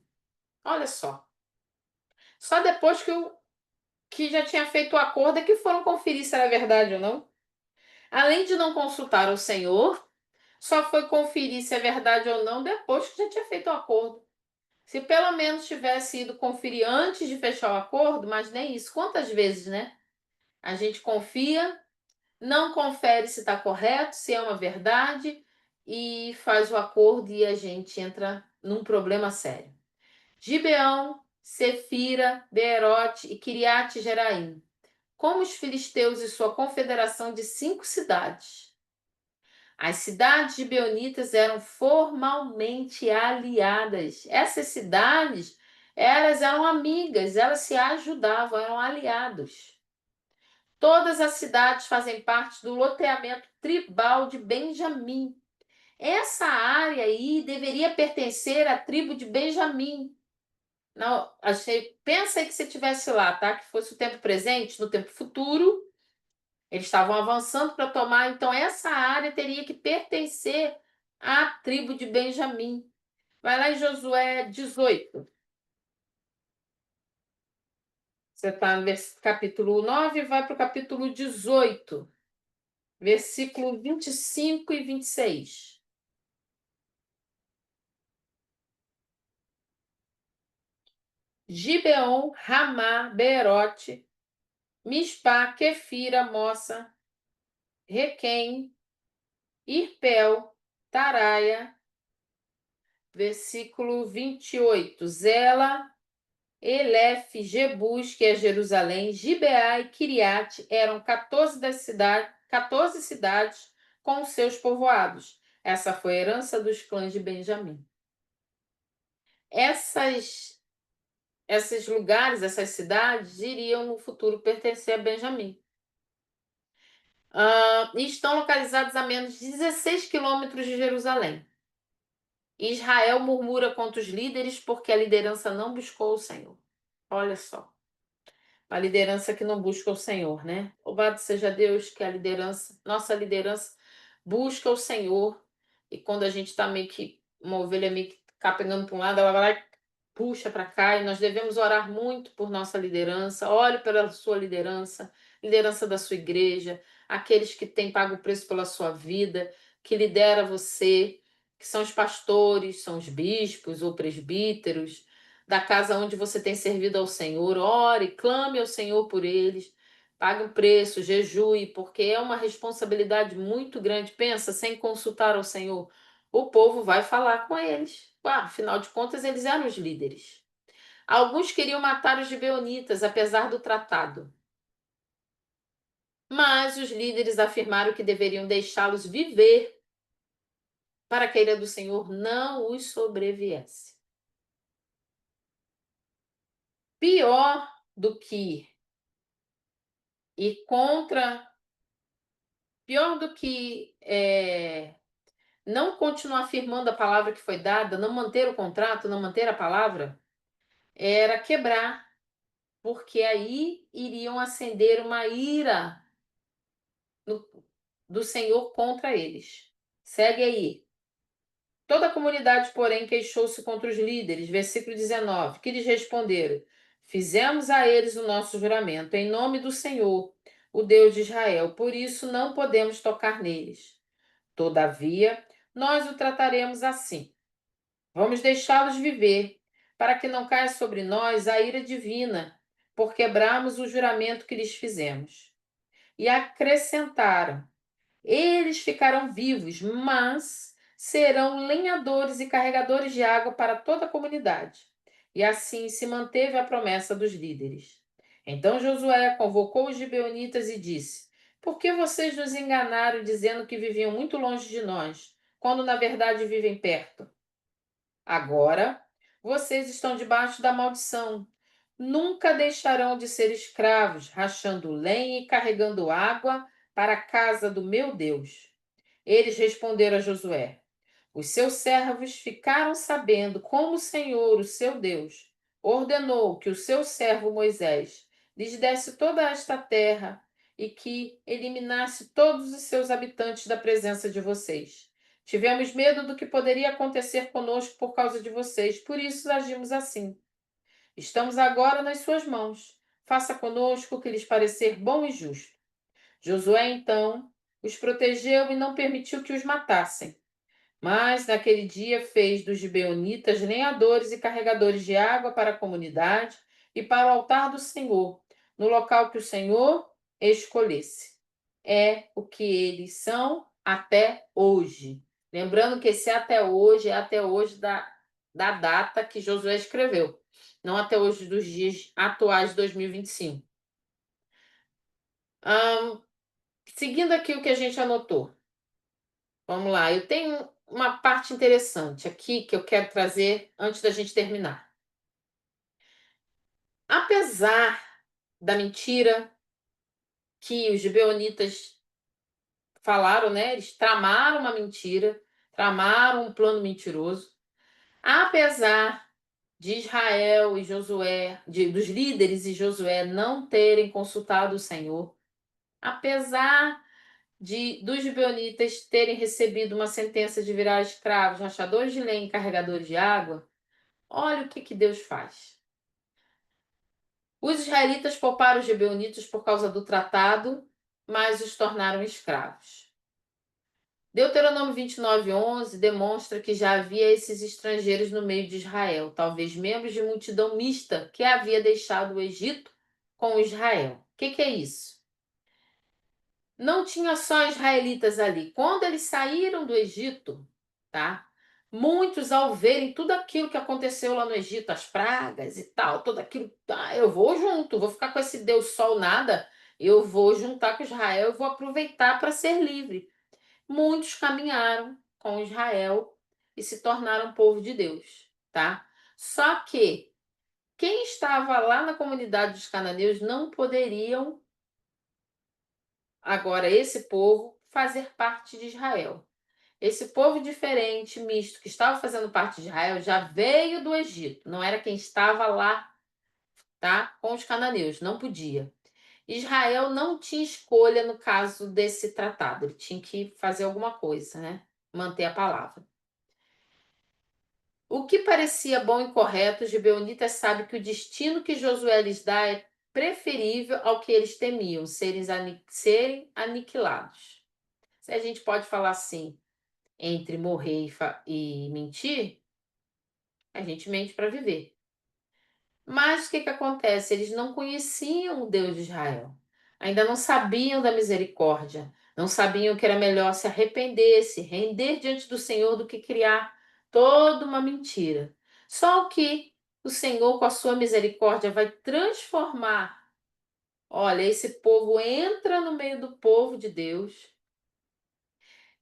Olha só. Só depois que já tinha feito o acordo é que foram conferir se era verdade ou não. Além de não consultar o Senhor, só foi conferir se é verdade ou não depois que já tinha feito o acordo. Se pelo menos tivesse ido conferir antes de fechar o acordo, mas nem isso. Quantas vezes, né? A gente confia, não confere se está correto, se é uma verdade, e faz o acordo e a gente entra num problema sério. Gibeão, Sefira, Beerote e Quiriate Jeraim, como os filisteus e sua confederação de 5 cidades. As cidades gibeonitas eram formalmente aliadas. Essas cidades, elas eram amigas, elas se ajudavam, eram aliados. Todas as cidades fazem parte do loteamento tribal de Benjamim. Essa área aí deveria pertencer à tribo de Benjamim. Não, achei, pensa aí que você estivesse lá, tá? Que fosse o tempo presente, no tempo futuro. Eles estavam avançando para tomar, então essa área teria que pertencer à tribo de Benjamim. Vai lá em Josué 18. Você está no capítulo 9, vai para o capítulo 18, versículo 25 e 26. Gibeon, Ramá, Beerote, Mispá, Quefira, Moça, Requém, Irpel, Taraia, versículo 28. Zela, Elef, Jebus, que é Jerusalém, Gibeá e Quiriate eram 14 cidades com os seus povoados. Essa foi a herança dos clãs de Benjamim. Esses lugares, essas cidades, iriam no futuro pertencer a Benjamim. E estão localizados a menos de 16 quilômetros de Jerusalém. Israel murmura contra os líderes porque a liderança não buscou o Senhor. Olha só. A liderança que não busca o Senhor, né? Louvado seja Deus que a liderança, nossa liderança, busca o Senhor. E quando a gente está meio que, uma ovelha meio que capengando para um lado, ela vai lá e puxa para cá. E nós devemos orar muito por nossa liderança. Ore pela sua liderança, liderança da sua igreja, aqueles que têm pago o preço pela sua vida, que lidera você, que são os pastores, são os bispos ou presbíteros da casa onde você tem servido ao Senhor. Ore, clame ao Senhor por eles. Pague um preço, jejue, porque é uma responsabilidade muito grande. Pensa, sem consultar ao Senhor, o povo vai falar com eles. Afinal de contas, eles eram os líderes. Alguns queriam matar os gibeonitas, apesar do tratado. Mas os líderes afirmaram que deveriam deixá-los viver para que a ira do Senhor não os sobreviesse. Pior do que ir contra, pior do que não continuar afirmando a palavra que foi dada, não manter o contrato, não manter a palavra, era quebrar, porque aí iriam acender uma ira do Senhor contra eles. Segue aí. Toda a comunidade, porém, queixou-se contra os líderes, versículo 19, que lhes responderam: Fizemos a eles o nosso juramento, em nome do Senhor, o Deus de Israel, por isso não podemos tocar neles. Todavia, nós o trataremos assim. Vamos deixá-los viver, para que não caia sobre nós a ira divina, por quebrarmos o juramento que lhes fizemos. E acrescentaram: eles ficarão vivos, mas serão lenhadores e carregadores de água para toda a comunidade. E assim se manteve a promessa dos líderes. Então Josué convocou os gibeonitas e disse: Por que vocês nos enganaram dizendo que viviam muito longe de nós, quando na verdade vivem perto? Agora vocês estão debaixo da maldição. Nunca deixarão de ser escravos, rachando lenha e carregando água para a casa do meu Deus. Eles responderam a Josué: Os seus servos ficaram sabendo como o Senhor, o seu Deus, ordenou que o seu servo Moisés lhes desse toda esta terra e que eliminasse todos os seus habitantes da presença de vocês. Tivemos medo do que poderia acontecer conosco por causa de vocês, por isso agimos assim. Estamos agora nas suas mãos. Faça conosco o que lhes parecer bom e justo. Josué, então, os protegeu e não permitiu que os matassem. Mas, naquele dia, fez dos gibeonitas lenhadores e carregadores de água para a comunidade e para o altar do Senhor, no local que o Senhor escolhesse. É o que eles são até hoje. Lembrando que esse até hoje é até hoje da data que Josué escreveu, não até hoje dos dias atuais de 2025. Seguindo aqui o que a gente anotou. Vamos lá, eu tenho uma parte interessante aqui que eu quero trazer antes da gente terminar. Apesar da mentira que os gibeonitas falaram, né? Eles tramaram uma mentira, tramaram um plano mentiroso. Apesar de Israel e Josué, dos líderes e Josué não terem consultado o Senhor, apesar dos gibeonitas terem recebido uma sentença de virar escravos, rachadores de lenha e carregadores de água, olha o que Deus faz. Os israelitas pouparam os gibeonitas por causa do tratado, mas os tornaram escravos. Deuteronômio 29:11 demonstra que já havia esses estrangeiros no meio de Israel, talvez membros de multidão mista que havia deixado o Egito com Israel. O que é isso? Não tinha só israelitas ali. Quando eles saíram do Egito, tá? Muitos, ao verem tudo aquilo que aconteceu lá no Egito, as pragas e tal, tudo aquilo, tá, eu vou junto, vou ficar com esse Deus sol nada, eu vou juntar com Israel, eu vou aproveitar para ser livre. Muitos caminharam com Israel e se tornaram povo de Deus, tá? Só que quem estava lá na comunidade dos cananeus não poderiam, agora esse povo, fazer parte de Israel. Esse povo diferente, misto, que estava fazendo parte de Israel, já veio do Egito. Não era quem estava lá, tá? Com os cananeus, não podia. Israel não tinha escolha no caso desse tratado. Ele tinha que fazer alguma coisa, né? Manter a palavra. O que parecia bom e correto, os gibeonitas sabem que o destino que Josué lhes dá é preferível ao que eles temiam, serem aniquilados. Se a gente pode falar assim, entre morrer e mentir, a gente mente para viver. Mas o que acontece? Eles não conheciam o Deus de Israel. Ainda não sabiam da misericórdia. Não sabiam que era melhor se arrepender, se render diante do Senhor do que criar toda uma mentira. Só que o Senhor, com a sua misericórdia, vai transformar. Olha, esse povo entra no meio do povo de Deus,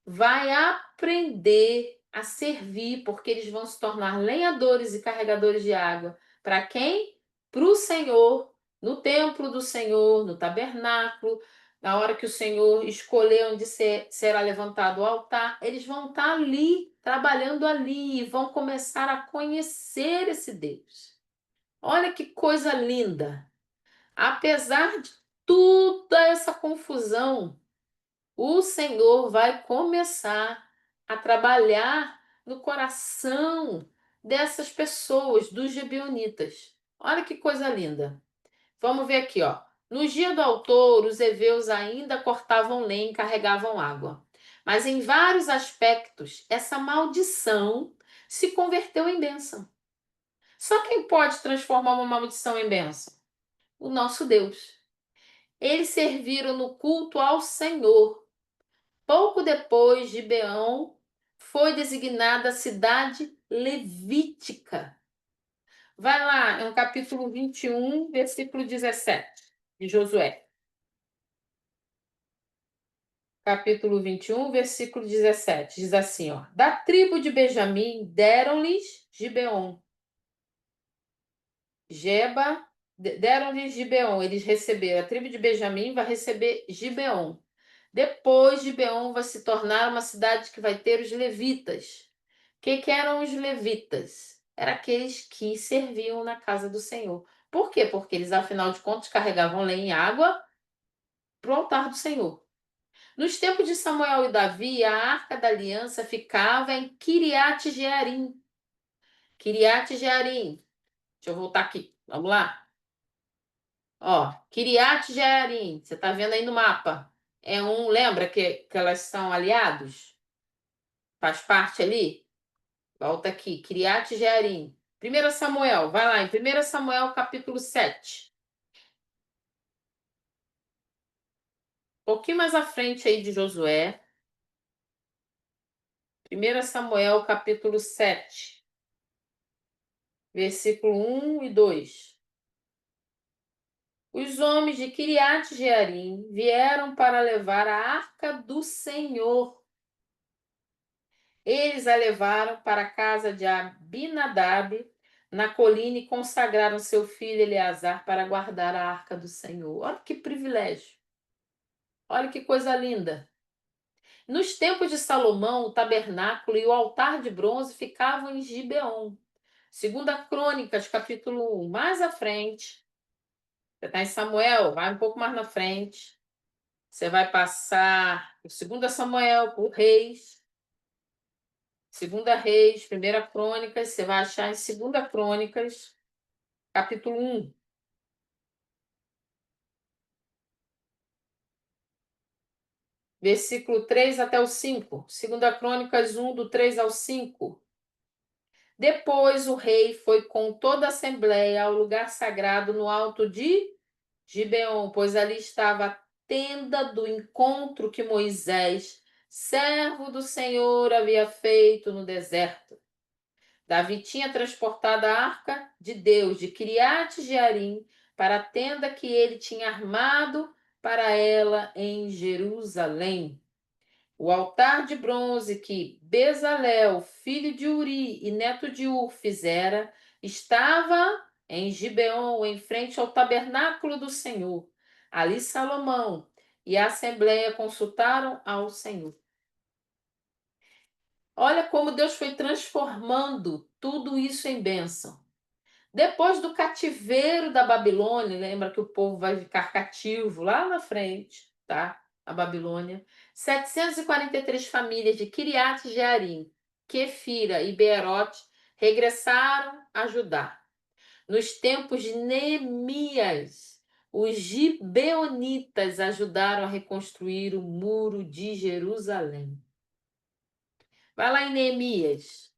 vai aprender a servir, porque eles vão se tornar lenhadores e carregadores de água. Para quem? Para o Senhor, no templo do Senhor, no tabernáculo, na hora que o Senhor escolher onde será levantado o altar, eles vão estar ali, trabalhando ali, e vão começar a conhecer esse Deus. Olha que coisa linda! Apesar de toda essa confusão, o Senhor vai começar a trabalhar no coração dessas pessoas, dos gibeonitas. Olha que coisa linda. Vamos ver aqui, ó. No dia do autor, os heveus ainda cortavam lenha e carregavam água. Mas em vários aspectos, essa maldição se converteu em bênção. Só quem pode transformar uma maldição em bênção? O nosso Deus. Eles serviram no culto ao Senhor. Pouco depois, Gibeão foi designada cidade levítica. Vai lá, é no capítulo 21, versículo 17, de Josué. Capítulo 21, versículo 17, diz assim, ó. Da tribo de Benjamim deram-lhes Gibeon. Deram-lhes Gibeon, eles receberam. A tribo de Benjamim vai receber Gibeon. Depois, Gibeon vai se tornar uma cidade que vai ter os levitas. O que eram os levitas? Eram aqueles que serviam na casa do Senhor. Por quê? Porque eles, afinal de contas, carregavam lenha e água para o altar do Senhor. Nos tempos de Samuel e Davi, a Arca da Aliança ficava em Kiriat Jearim. Kiriat Jearim. Deixa eu voltar aqui. Vamos lá. Ó, Kiriat Jearim. Você está vendo aí no mapa? Lembra que elas são aliados? Faz parte ali? Volta aqui, Kiriat Jearim. 1 Samuel, vai lá, em 1 Samuel capítulo 7. pouquinho mais à frente aí de Josué, 1 Samuel, capítulo 7, versículo 1 e 2. Os homens de Quiriate-Jearim vieram para levar a arca do Senhor. Eles a levaram para a casa de Abinadab, na colina, e consagraram seu filho Eleazar para guardar a arca do Senhor. Olha que privilégio! Olha que coisa linda! Nos tempos de Salomão, o tabernáculo e o altar de bronze ficavam em Gibeon. Segunda Crônicas, capítulo 1, mais à frente. Você está em Samuel, vai um pouco mais na frente. Você vai passar por 2 Samuel, por Reis, 2 Reis, 1 Crônicas, você vai achar em 2 Crônicas, capítulo 1, versículo 3 até o 5. 2 Crônicas 1, do 3 ao 5. Depois o rei foi com toda a assembleia ao lugar sagrado no alto de Gibeon, pois ali estava a tenda do encontro que Moisés, servo do Senhor, havia feito no deserto. Davi tinha transportado a arca de Deus de Quiriate-Jearim para a tenda que ele tinha armado para ela em Jerusalém. O altar de bronze que Bezalel, filho de Uri e neto de Ur, fizera, estava em Gibeon, em frente ao tabernáculo do Senhor. Ali Salomão e a assembleia consultaram ao Senhor. Olha como Deus foi transformando tudo isso em bênção. Depois do cativeiro da Babilônia, lembra que o povo vai ficar cativo lá na frente, tá? A Babilônia. 743 famílias de Kiriat Jearim, Quefira e Beerote regressaram a Judá. Nos tempos de Neemias, os gibeonitas ajudaram a reconstruir o muro de Jerusalém. Vai lá em Neemias.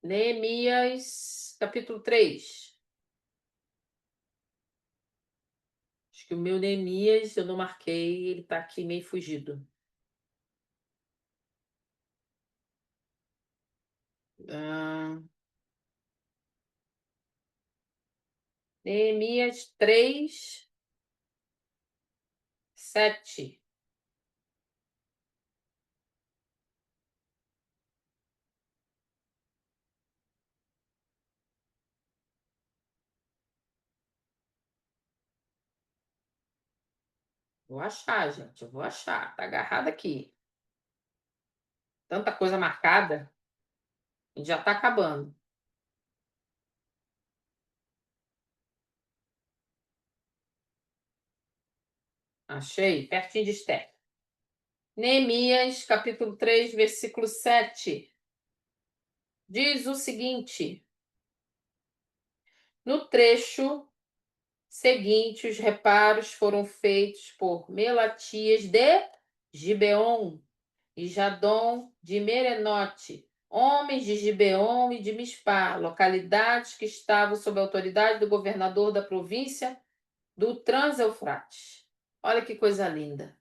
Neemias, capítulo 3. Acho que o meu Neemias, eu não marquei, ele tá aqui meio fugido. Ah, Neemias 3, 7. Vou achar, gente, eu vou achar. Tá agarrado aqui. Tanta coisa marcada, a gente já tá acabando. Achei, pertinho de Esther. Neemias, capítulo 3, versículo 7. Diz o seguinte: no trecho seguinte, os reparos foram feitos por Melatias de Gibeon e Jadom de Merenote, homens de Gibeon e de Mispá, localidades que estavam sob a autoridade do governador da província do Trans-Eufrates. Olha que coisa linda.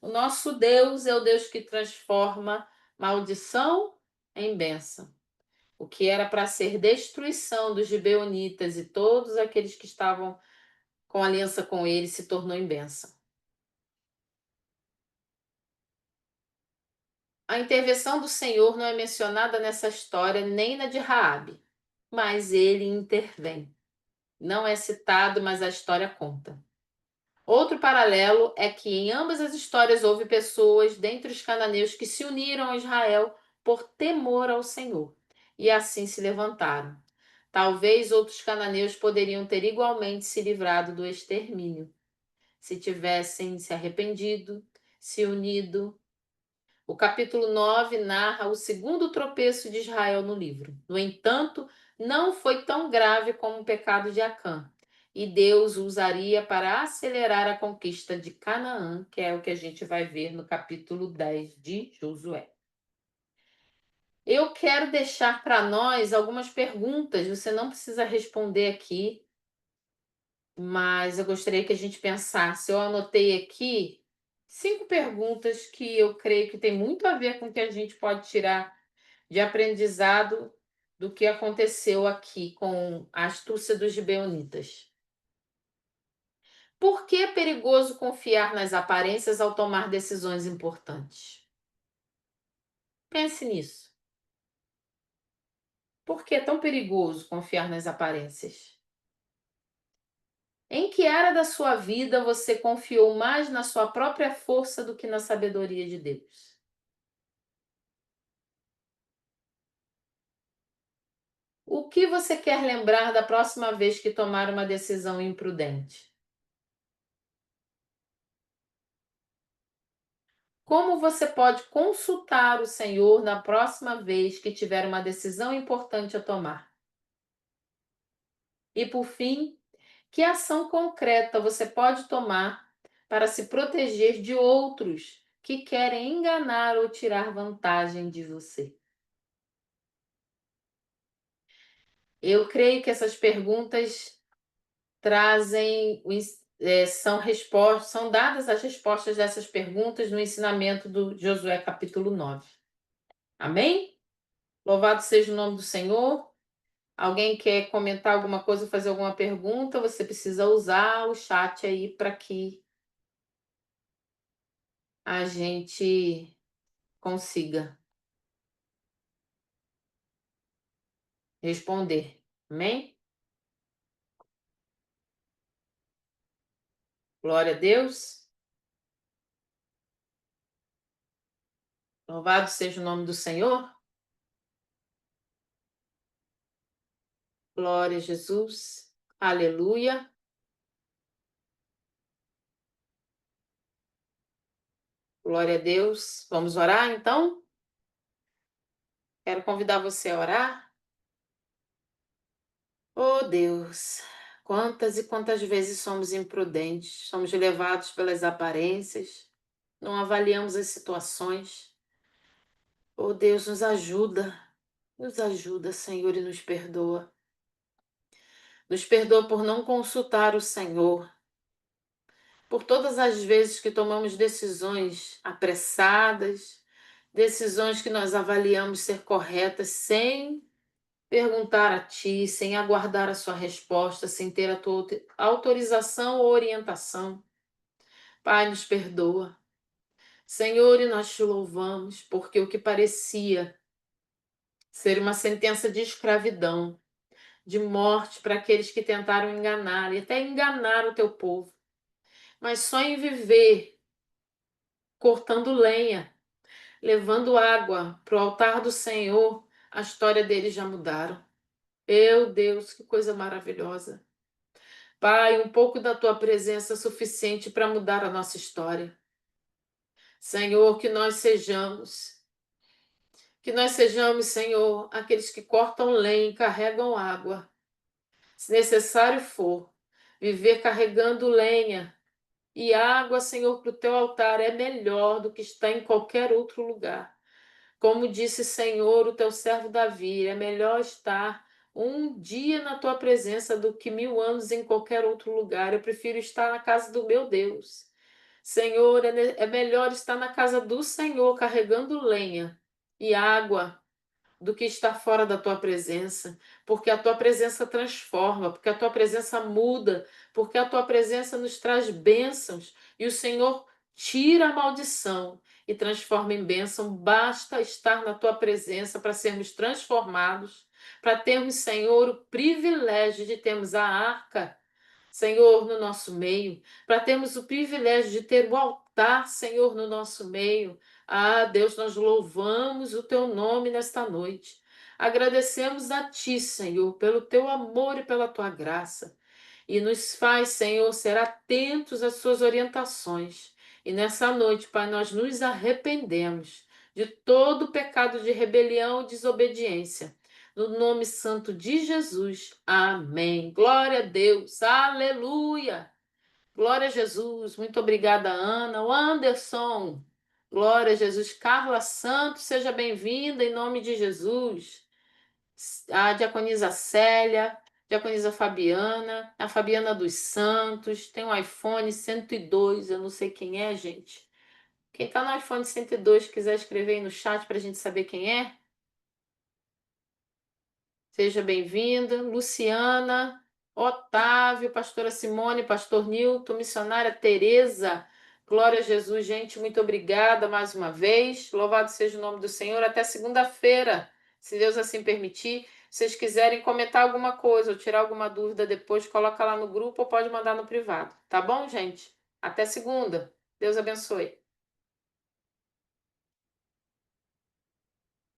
O nosso Deus é o Deus que transforma maldição em bênção. O que era para ser destruição dos gibeonitas e todos aqueles que estavam com aliança com ele se tornou em bênção. A intervenção do Senhor não é mencionada nessa história nem na de Raabe, mas ele intervém. Não é citado, mas a história conta. Outro paralelo é que em ambas as histórias houve pessoas dentre os cananeus que se uniram a Israel por temor ao Senhor e assim se levantaram. Talvez outros cananeus poderiam ter igualmente se livrado do extermínio, se tivessem se arrependido, se unido. O capítulo 9 narra o segundo tropeço de Israel no livro. No entanto, não foi tão grave como o pecado de Acã, e Deus o usaria para acelerar a conquista de Canaã, que é o que a gente vai ver no capítulo 10 de Josué. Eu quero deixar para nós algumas perguntas. Você não precisa responder aqui, mas eu gostaria que a gente pensasse. Eu anotei aqui 5 perguntas que eu creio que tem muito a ver com o que a gente pode tirar de aprendizado do que aconteceu aqui com a astúcia dos gibeonitas. Por que é perigoso confiar nas aparências ao tomar decisões importantes? Pense nisso. Por que é tão perigoso confiar nas aparências? Em que área da sua vida você confiou mais na sua própria força do que na sabedoria de Deus? O que você quer lembrar da próxima vez que tomar uma decisão imprudente? Como você pode consultar o Senhor na próxima vez que tiver uma decisão importante a tomar? E por fim, que ação concreta você pode tomar para se proteger de outros que querem enganar ou tirar vantagem de você? Eu creio que essas perguntas trazem, são dadas as respostas dessas perguntas no ensinamento do Josué capítulo 9. Amém? Louvado seja o nome do Senhor. Alguém quer comentar alguma coisa, fazer alguma pergunta? Você precisa usar o chat aí para que a gente consiga responder. Amém? Glória a Deus. Louvado seja o nome do Senhor. Glória a Jesus. Aleluia. Glória a Deus. Vamos orar então? Quero convidar você a orar. Oh Deus, quantas e quantas vezes somos imprudentes, somos levados pelas aparências, não avaliamos as situações. Oh Deus, nos ajuda, Senhor, e nos perdoa. Nos perdoa por não consultar o Senhor, por todas as vezes que tomamos decisões apressadas, decisões que nós avaliamos ser corretas sem perguntar a Ti, sem aguardar a Sua resposta, sem ter a Tua autorização ou orientação. Pai, nos perdoa. Senhor, e nós te louvamos, porque o que parecia ser uma sentença de escravidão, de morte para aqueles que tentaram enganar e até enganar o teu povo, mas só em viver cortando lenha, levando água para o altar do Senhor, a história deles já mudaram. Meu Deus, que coisa maravilhosa. Pai, um pouco da tua presença é suficiente para mudar a nossa história. Senhor, que nós sejamos, Senhor, aqueles que cortam lenha e carregam água. Se necessário for, viver carregando lenha e água, Senhor, para o teu altar é melhor do que estar em qualquer outro lugar. Como disse, Senhor, o teu servo Davi, é melhor estar um dia na tua presença do que 1000 anos em qualquer outro lugar. Eu prefiro estar na casa do meu Deus. Senhor, é melhor estar na casa do Senhor carregando lenha e água do que estar fora da tua presença, porque a tua presença transforma, porque a tua presença muda, porque a tua presença nos traz bênçãos e o Senhor tira a maldição e transforma em bênção. Basta estar na tua presença para sermos transformados, para termos, Senhor, o privilégio de termos a arca, Senhor, no nosso meio, para termos o privilégio de ter o altar, Senhor, no nosso meio. Ah, Deus, nós louvamos o teu nome nesta noite. Agradecemos a ti, Senhor, pelo teu amor e pela tua graça. E nos faz, Senhor, ser atentos às suas orientações. E nessa noite, Pai, nós nos arrependemos de todo o pecado de rebelião e desobediência. No nome santo de Jesus. Amém. Glória a Deus. Aleluia. Glória a Jesus. Muito obrigada, Ana. O Anderson. Glória a Jesus. Carla Santos, seja bem-vinda em nome de Jesus. A diaconisa Célia, diaconisa Fabiana, a Fabiana dos Santos, tem um iPhone 102, eu não sei quem é, gente. Quem tá no iPhone 102 quiser escrever aí no chat para a gente saber quem é, seja bem-vinda. Luciana, Otávio, pastora Simone, pastor Nilton, missionária Tereza. Glória a Jesus, gente, muito obrigada mais uma vez. Louvado seja o nome do Senhor. Até segunda-feira, se Deus assim permitir. Se vocês quiserem comentar alguma coisa ou tirar alguma dúvida depois, coloca lá no grupo ou pode mandar no privado. Tá bom, gente? Até segunda. Deus abençoe.